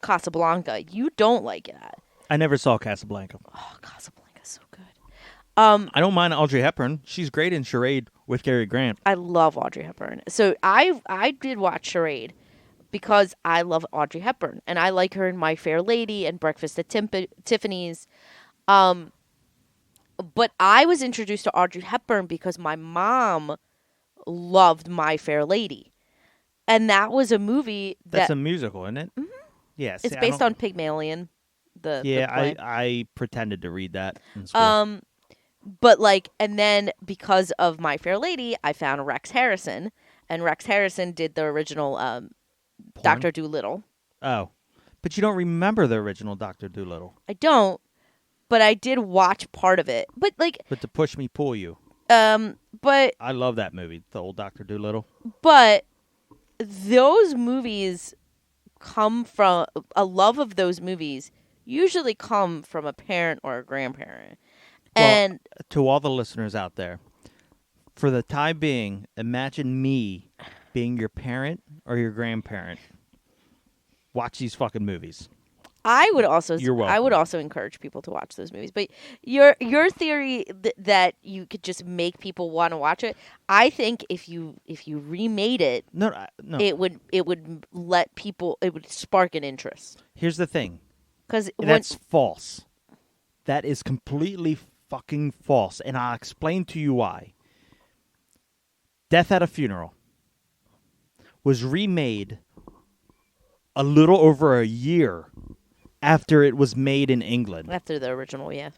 A: Casablanca. You don't like that.
B: I never saw Casablanca.
A: Oh, Casablanca's so good.
B: I don't mind Audrey Hepburn. She's great in Charade with Cary Grant.
A: I love Audrey Hepburn. So I did watch Charade because I love Audrey Hepburn. And I like her in My Fair Lady and Breakfast at Tiffany's. But I was introduced to Audrey Hepburn because my mom loved My Fair Lady. And that was a movie
B: That's
A: that
B: a musical, isn't it? Yes.
A: it's based on Pygmalion, the play.
B: I pretended to read that in school.
A: But like, and then because of My Fair Lady, I found Rex Harrison, and Rex Harrison did the original
B: Porn?
A: Dr. Dolittle.
B: Oh. But you don't remember the original Dr. Dolittle.
A: I don't, but I did watch part of it. But like,
B: But to Push Me, Pull You.
A: but
B: I love that movie, the old Dr. Dolittle.
A: but those movies come from a love of those movies usually come from a parent or a grandparent. And
B: Well, to all the listeners out there, for the time being, imagine me being your parent or your grandparent. Watch these fucking movies.
A: I would also
B: You're welcome.
A: I would also encourage people to watch those movies. But your theory that you could just make people want to watch it, I think if you remade it,
B: No.
A: it would let people, it would spark an interest.
B: Here's the thing.
A: Cuz
B: That's false. That is completely fucking false, and I'll explain to you why. Death at a Funeral was remade a little over a year after it was made in England.
A: after the original, yeah.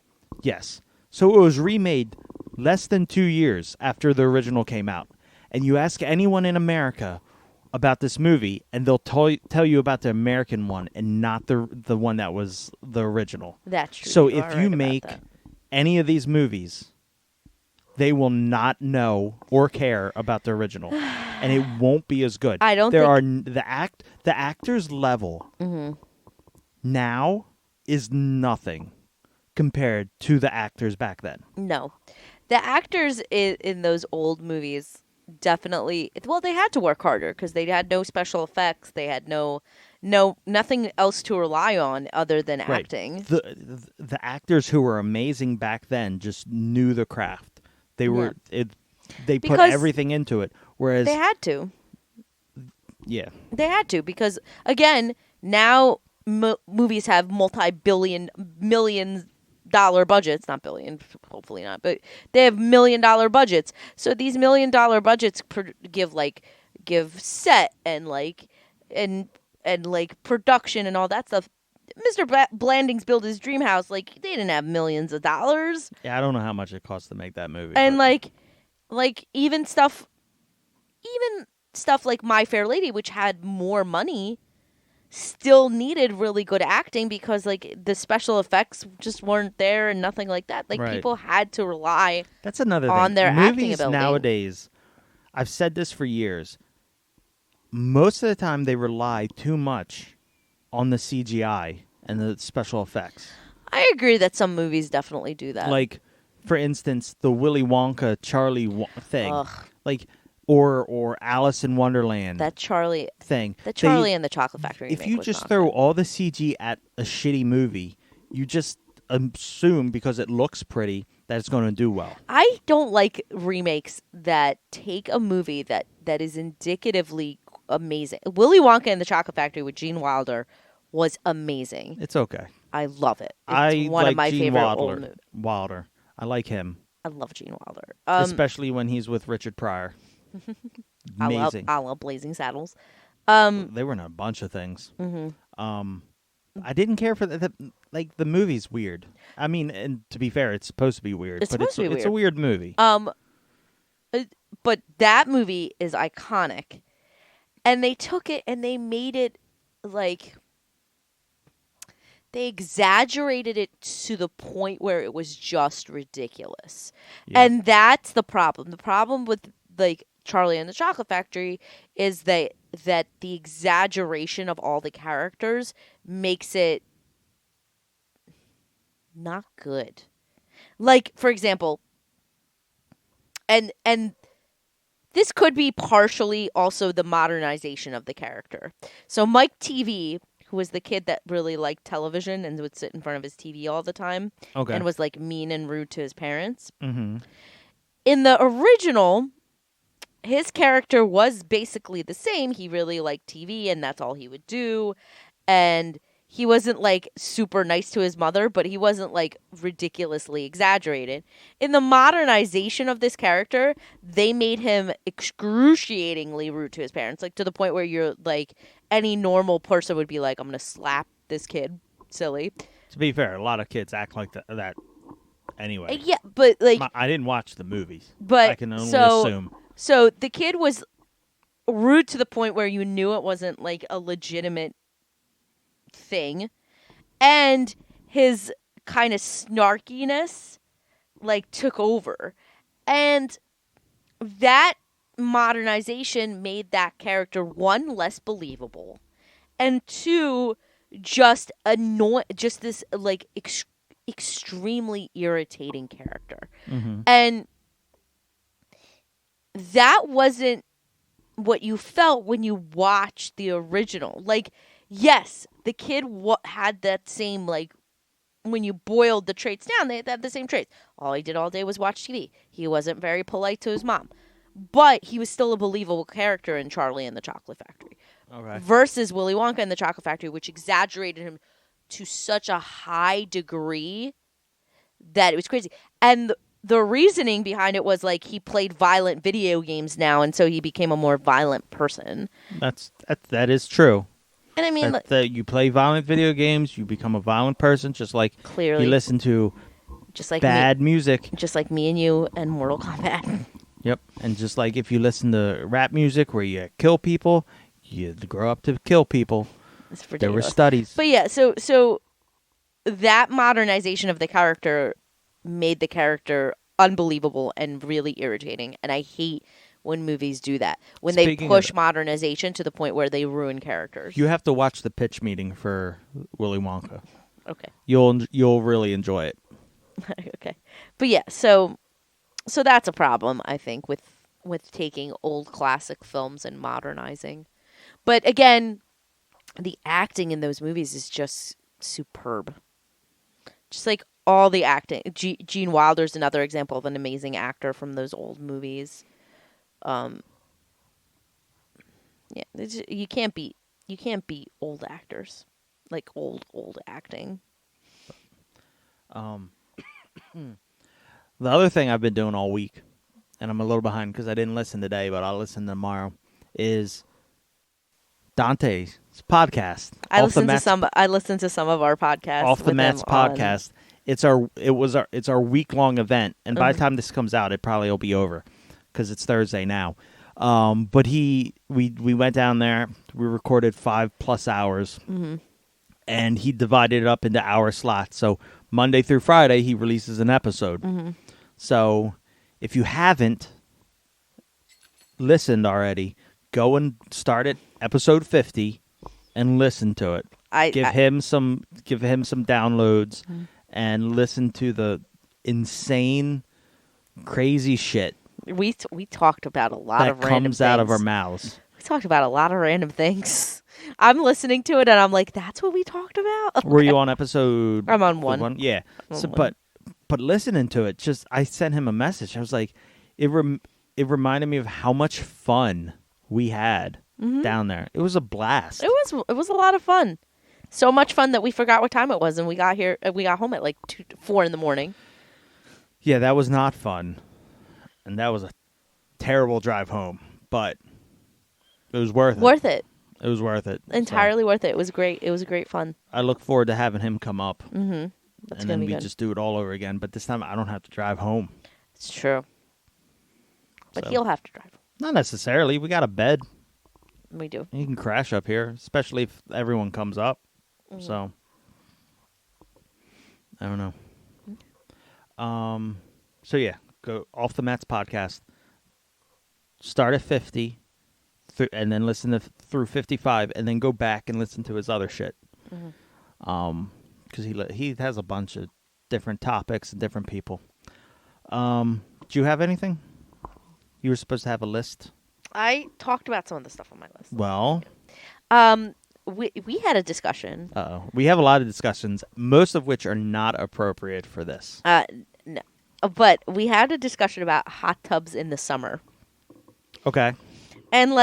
B: Yes. So it was remade less than 2 years after the original came out. And you ask anyone in America about this movie, and they'll tell you about the American one and not the one that was the original.
A: That's true.
B: So
A: You
B: if
A: are
B: you
A: right about
B: make
A: that.
B: any of these movies, they will not know or care about the original, and it won't be as good.
A: I don't
B: There
A: think-
B: are the actors level now is nothing compared to the actors back then.
A: No. The actors in those old movies definitely, well, they had to work harder because they had no special effects. They had nothing else to rely on other than
B: Right.
A: acting.
B: The actors who were amazing back then just knew the craft. They were they put
A: Because
B: everything into it. Whereas
A: They had to.
B: yeah,
A: They had to because, again, now movies have million-dollar budgets. Not billion, hopefully not, but they have $1 million budgets. So these $1 million budgets give set and production and all that stuff. Mr. Blandings built his dream house. Like, they didn't have millions of dollars.
B: yeah, I don't know how much it cost to make that movie.
A: And
B: but-
A: even stuff like My Fair Lady, which had more money, still needed really good acting because like the special effects just weren't there and nothing like that. Like
B: Right.
A: people had to rely.
B: That's another
A: on
B: thing.
A: their acting
B: Movies
A: ability.
B: nowadays, I've said this for years. Most of the time, they rely too much on the CGI and the special effects.
A: I agree that some movies definitely do that.
B: Like, for instance, the Willy Wonka Charlie thing,
A: Ugh.
B: like, or Alice in Wonderland
A: that Charlie
B: thing.
A: and the Chocolate Factory.
B: If
A: remake
B: you
A: was
B: just
A: not
B: throw
A: good.
B: all the CG at a shitty movie, you just assume because it looks pretty that it's going to do well.
A: I don't like remakes that take a movie that is indicatively amazing. Willy Wonka and the Chocolate Factory with Gene Wilder was amazing.
B: It's okay.
A: I love it. It's
B: I
A: one
B: like
A: of my
B: Gene
A: favorite
B: Wilder.
A: old movies.
B: Wilder. I like him,
A: I love Gene Wilder.
B: especially when he's with Richard Pryor. Amazing.
A: I love Blazing Saddles.
B: They were in a bunch of things. I didn't care for like the movie's weird. I mean, and to be fair, it's supposed to be weird,
A: It's
B: but
A: supposed to be
B: it's a weird movie.
A: But that movie is iconic, and they took it and they made it like they exaggerated it to the point where it was just ridiculous.
B: Yeah.
A: And that's the problem. The problem with like Charlie and the Chocolate Factory is that the exaggeration of all the characters makes it not good. Like, for example, and this could be partially also the modernization of the character. So Mike TV, who was the kid that really liked television and would sit in front of his TV all the time
B: Okay.
A: and was like mean and rude to his parents.
B: Mm-hmm.
A: In the original, his character was basically the same. He really liked TV and that's all he would do. And he wasn't like super nice to his mother, but he wasn't like ridiculously exaggerated. In the modernization of this character, they made him excruciatingly rude to his parents, like to the point where you're like any normal person would be like, I'm gonna slap this kid, silly.
B: To be fair, a lot of kids act like that anyway.
A: Yeah, but like,
B: I didn't watch the movies.
A: but
B: I can only
A: so
B: assume.
A: so the kid was rude to the point where you knew it wasn't like a legitimate thing, and his kind of snarkiness like took over, and that modernization made that character, one, less believable, and two, just just this like extremely irritating character.
B: Mm-hmm.
A: And that wasn't what you felt when you watched the original. Like, yes, the kid had that same, like, when you boiled the traits down, they had the same traits. All he did all day was watch TV. He wasn't very polite to his mom. But he was still a believable character in Charlie and the Chocolate Factory.
B: Okay.
A: Versus Willy Wonka and the Chocolate Factory, which exaggerated him to such a high degree that it was crazy. And the reasoning behind it was like he played violent video games now, and so he became a more violent person.
B: That is true.
A: And I mean,
B: that you play violent video games, you become a violent person, just like
A: clearly,
B: you listen to
A: just like
B: bad music.
A: Just like me and you and Mortal Kombat.
B: Yep. And just like if you listen to rap music where you kill people, you grow up to kill people.
A: It's ridiculous.
B: There were studies.
A: But yeah, so that modernization of the character made the character unbelievable and really irritating. And I hate when movies do that. When they push modernization to the point where they ruin characters.
B: You have to watch the pitch meeting for Willy Wonka.
A: Okay.
B: You'll really enjoy it.
A: Okay. But yeah, so that's a problem, I think, with taking old classic films and modernizing. But again, the acting in those movies is just superb. Just like all the acting. Gene Wilder's another example of an amazing actor from those old movies. Yeah, you can't beat old actors, like old acting.
B: The other thing I've been doing all week, and I'm a little behind because I didn't listen today, but I'll listen tomorrow, is Dante's podcast.
A: I listened to some of our podcasts.
B: Off the Mats podcast. It's our week-long event, and by the time this comes out, it probably will be over because it's Thursday now. But we went down there. We recorded 5+ hours, and he divided it up into hour slots. So Monday through Friday, he releases an episode.
A: Mm-hmm.
B: So if you haven't listened already, go and start at episode 50 and listen to it. Give him some downloads and listen to the insane, crazy shit.
A: We talked about a lot of random things.
B: That comes out of our mouths.
A: We talked about a lot of random things. I'm listening to it and I'm like, that's what we talked about? Okay.
B: Were you on episode?
A: I'm on one.
B: Yeah. But listening to it, I sent him a message. I was like, it reminded me of how much fun we had down there. It was a blast.
A: It was a lot of fun. So much fun that we forgot what time it was, and we got home at like 4 in the morning.
B: Yeah, that was not fun. And that was a terrible drive home, but it was worth it. It was worth it.
A: Entirely worth it. It was great. It was great fun.
B: I look forward to having him come up.
A: Mm-hmm.
B: And then we just do it all over again. But this time I don't have to drive home.
A: It's true. But he'll have to drive.
B: Not necessarily. We got a bed.
A: We do.
B: You can crash up here, especially if everyone comes up.
A: Mm-hmm.
B: So, I don't know. So yeah, go Off the Mats podcast. Start at 50, and then listen through 55, and then go back and listen to his other shit. Because he has a bunch of different topics and different people. Do you have anything? You were supposed to have a list.
A: I talked about some of the stuff on my list.
B: Well,
A: we had a discussion.
B: We have a lot of discussions, most of which are not appropriate for this.
A: No, but we had a discussion about hot tubs in the summer.
B: Okay.
A: And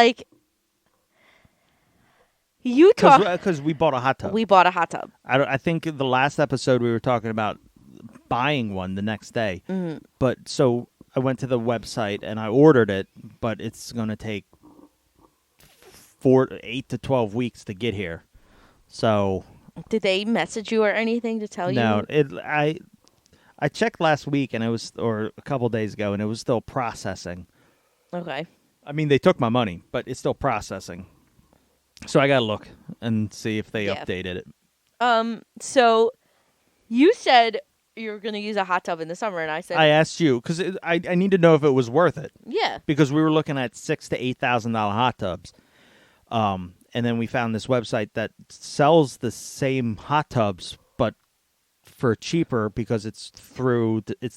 A: You talk.
B: Because we bought a hot tub.
A: We bought a hot tub.
B: I think the last episode we were talking about buying one the next day.
A: Mm-hmm.
B: But so I went to the website and I ordered it, but it's going to take 8 to 12 weeks to get here. So
A: Did they message you or anything to tell
B: no,
A: you?
B: I checked last week and or a couple days ago, and it was still processing.
A: Okay.
B: I mean, they took my money, but it's still processing. So I got to look and see if they updated it.
A: So you said you were going to use a hot tub in the summer, and I said
B: I asked you because I need to know if it was worth it.
A: yeah.
B: Because we were looking at $6,000 to $8,000 hot tubs, and then we found this website that sells the same hot tubs, but for cheaper because it's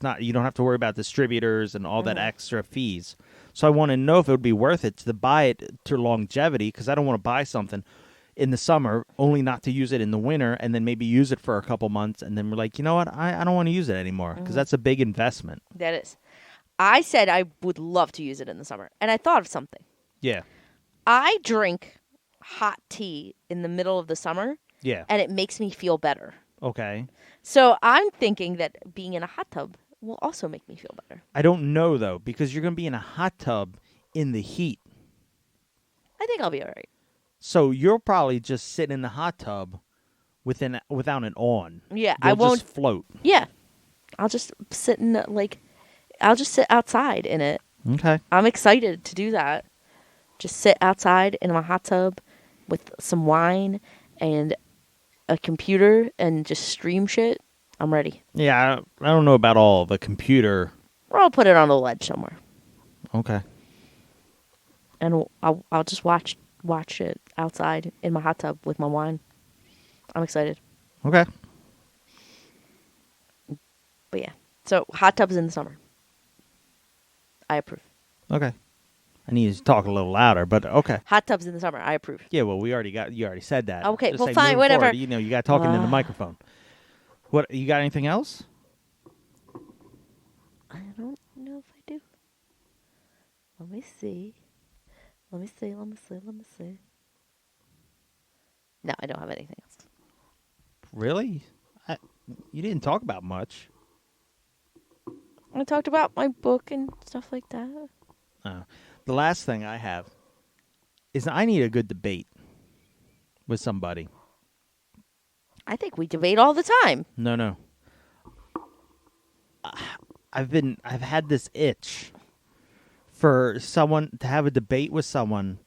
B: not, you don't have to worry about distributors and all that extra fees. So I want to know if it would be worth it to buy it to longevity, because I don't want to buy something in the summer only not to use it in the winter and then maybe use it for a couple months and then we're like, you know what, I don't want to use it anymore because that's a big investment.
A: That is. I said I would love to use it in the summer, and I thought of something.
B: Yeah.
A: I drink hot tea in the middle of the summer,
B: Yeah.
A: and it makes me feel better.
B: Okay.
A: So I'm thinking that being in a hot tub will also make me feel better.
B: I don't know, though, because you're going to be in a hot tub in the heat.
A: I think I'll be all right.
B: So you'll probably just sit in the hot tub without it on.
A: Yeah,
B: You'll
A: I won't
B: just float.
A: Yeah. I'll just sit in I'll just sit outside in it.
B: Okay.
A: I'm excited to do that. Just sit outside in my hot tub with some wine and a computer and just stream shit. I'm ready.
B: Yeah, I don't know about all the computer.
A: Or I'll put it on a ledge somewhere.
B: Okay.
A: And I'll just watch it outside in my hot tub with my wine. I'm excited.
B: Okay.
A: But yeah. So hot tubs in the summer. I approve.
B: Okay. I need to talk a little louder, but okay.
A: Hot tubs in the summer. I approve.
B: Yeah, well, you already said that.
A: Okay,
B: Just
A: well,
B: say
A: fine,
B: moving
A: whatever.
B: forward, you got to talk into the microphone. What, you got anything else?
A: I don't know if I do. Let me see. Let me see. No, I don't have anything else.
B: Really? You didn't talk about much.
A: I talked about my book and stuff like that.
B: The last thing I have is I need a good debate with somebody.
A: I think we debate all the time.
B: No. I've had this itch for someone to have a debate with someone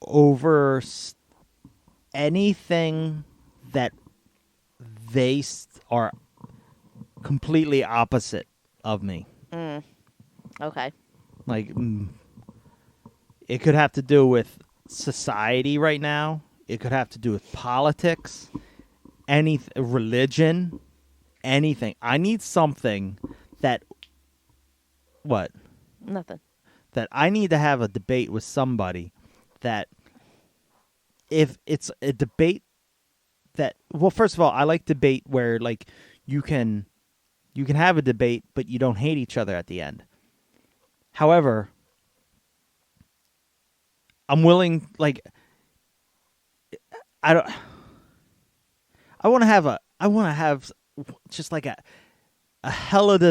B: over anything that they are completely opposite of me.
A: Okay.
B: Like, it could have to do with society right now. It could have to do with politics, religion, anything. I need something that, what?
A: Nothing.
B: That I need to have a debate with somebody that, if it's a debate that, well, first of all, I like debate where, like, you can have a debate, but you don't hate each other at the end. However, I'm willing, like, I want to have just like a hell of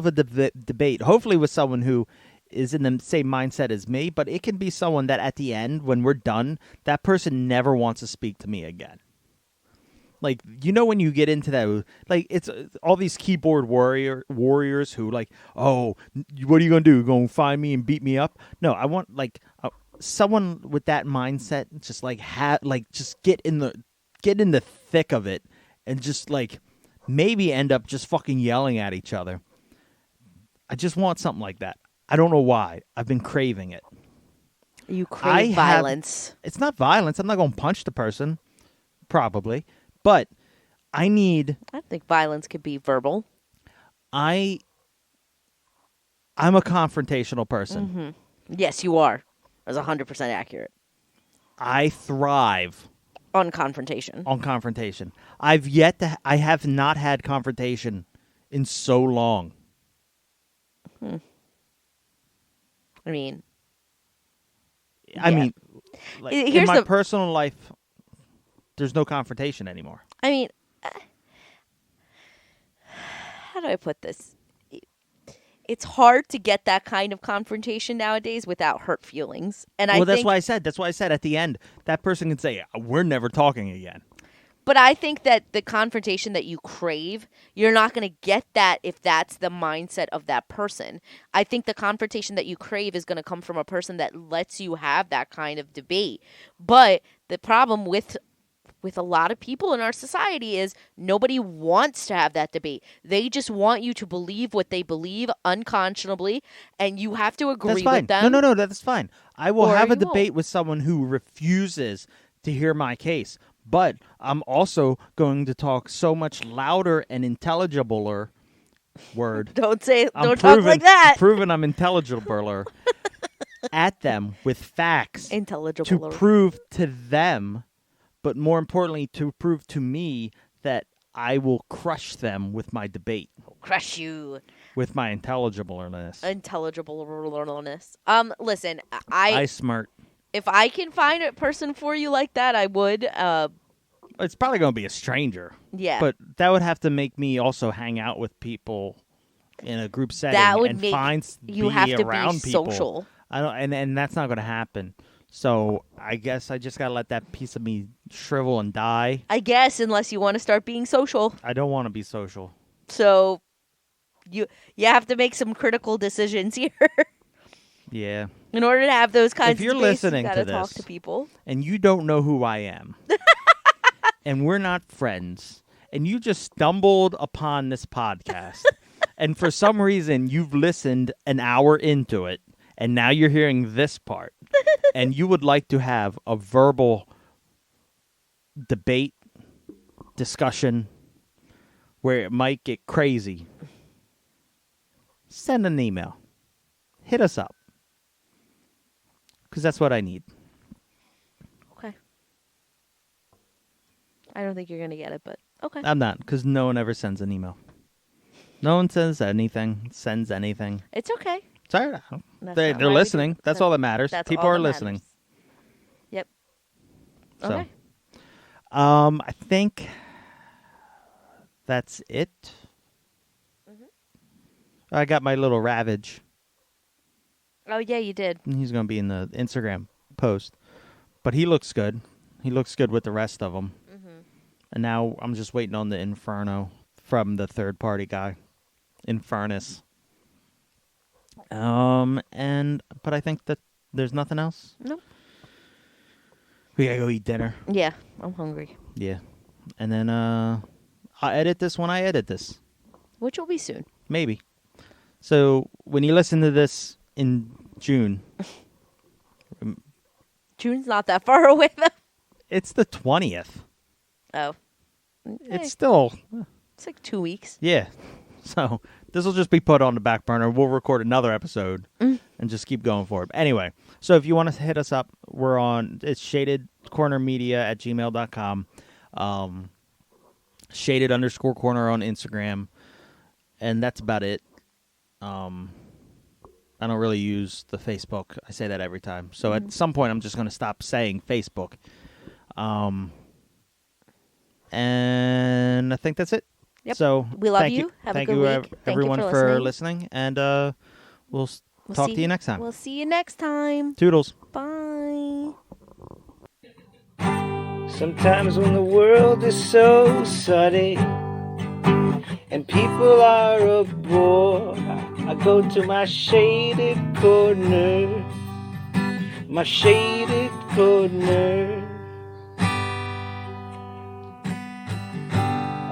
B: a debate, hopefully with someone who is in the same mindset as me, but it can be someone that at the end, when we're done, that person never wants to speak to me again. Like, when you get into that, like, it's all these keyboard warriors who, like, oh, what are you going to do? Going to find me and beat me up? No, I want, like, someone with that mindset, just, like, just get in the thick of it and just, like, maybe end up just fucking yelling at each other. I just want something like that. I don't know why. I've been craving it.
A: You crave violence.
B: It's not violence. I'm not going to punch the person, probably. But I
A: think violence could be verbal.
B: I'm a confrontational person.
A: Mm-hmm. Yes, you are. That's 100% accurate.
B: I thrive
A: on confrontation.
B: I have not had confrontation in so long.
A: I mean,
B: Like, in
A: Here's
B: my
A: the.
B: personal life, there's no confrontation anymore.
A: I mean, how do I put this? It's hard to get that kind of confrontation nowadays without hurt feelings. And
B: Well,
A: I
B: that's
A: think,
B: why I said. That's why I said at the end that person can say, "We're never talking again."
A: but I think that the confrontation that you crave, you're not going to get that if that's the mindset of that person. I think the confrontation that you crave is going to come from a person that lets you have that kind of debate. But the problem with a lot of people in our society is nobody wants to have that debate. They just want you to believe what they believe unconscionably, and you have to agree
B: That's fine.
A: with them.
B: No, that's fine. I will
A: Or
B: have a
A: you won't.
B: debate with someone who refuses to hear my case, but I'm also going to talk so much louder and intelligibler. Word.
A: Don't say,
B: I'm
A: don't talk like that.
B: Proven I'm intelligibler at them with facts
A: Intelligible.
B: to prove to them, but more importantly, to prove to me that I will crush them with my debate,
A: Crush you.
B: with my intelligibleness.
A: Intelligibleness. Listen,
B: I smirk.
A: if I can find a person for you like that, I would.
B: It's probably going to be a stranger.
A: Yeah.
B: But that would have to make me also hang out with people in a group setting
A: That would
B: and
A: make
B: be
A: you have to
B: around
A: be
B: people.
A: social.
B: I don't, and that's not going to happen. So I guess I just got to let that piece of me shrivel and die.
A: I guess, unless you want to start being social.
B: I don't want to be social.
A: So you have to make some critical decisions here.
B: Yeah.
A: In order to have those kinds
B: If you're
A: of debates,
B: listening
A: you gotta
B: to
A: talk
B: this,
A: to people.
B: and you don't know who I am, and we're not friends, and you just stumbled upon this podcast, and for some reason you've listened an hour into it, and now you're hearing this part, and you would like to have a verbal debate, discussion, where it might get crazy, send an email. Hit us up. Because that's what I need.
A: Okay. I don't think you're gonna get it, but okay.
B: I'm not, because no one ever sends an email. No one sends anything.
A: It's okay.
B: It's all right.
A: That's
B: They're
A: not why we do
B: listening.
A: it.
B: That's all that matters.
A: That's
B: People
A: all
B: are
A: that
B: listening.
A: matters. Yep.
B: So,
A: Okay.
B: I think that's it.
A: Mm-hmm.
B: I got my little Ravage.
A: Oh yeah, you did.
B: And he's going to be in the Instagram post. But he looks good. He looks good with the rest of them.
A: Mm-hmm.
B: And now I'm just waiting on the Inferno from the third-party guy. Infernus. But I think that there's nothing else.
A: Nope.
B: We gotta go eat dinner.
A: Yeah, I'm hungry.
B: Yeah. And then I'll edit this when I edit this.
A: Which will be soon.
B: Maybe. So when you listen to this in June,
A: June's not that far away though.
B: it's the 20th.
A: Oh.
B: It's still,
A: It's like 2 weeks.
B: yeah. So this will just be put on the back burner. We'll record another episode and just keep going for it. Anyway, so if you want to hit us up, we're on, it's shadedcornermedia@gmail.com. Shaded_corner on Instagram. And that's about it. I don't really use the Facebook. I say that every time. So at some point, I'm just going to stop saying Facebook. And I think that's it.
A: Yep.
B: So
A: We love
B: thank
A: you. Have a
B: thank
A: good
B: you,
A: week. Thank you
B: everyone,
A: for
B: listening. And we'll talk
A: see
B: to you next time.
A: We'll see you next time.
B: Toodles.
A: Bye.
C: Sometimes when the world is so sunny and people are a bore, I go to my shaded corner, my shaded corner.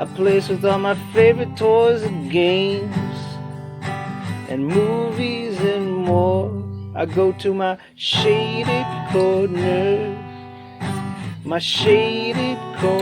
C: A place with all my favorite toys and games and movies and more. I go to my shaded corner, my shaded corner.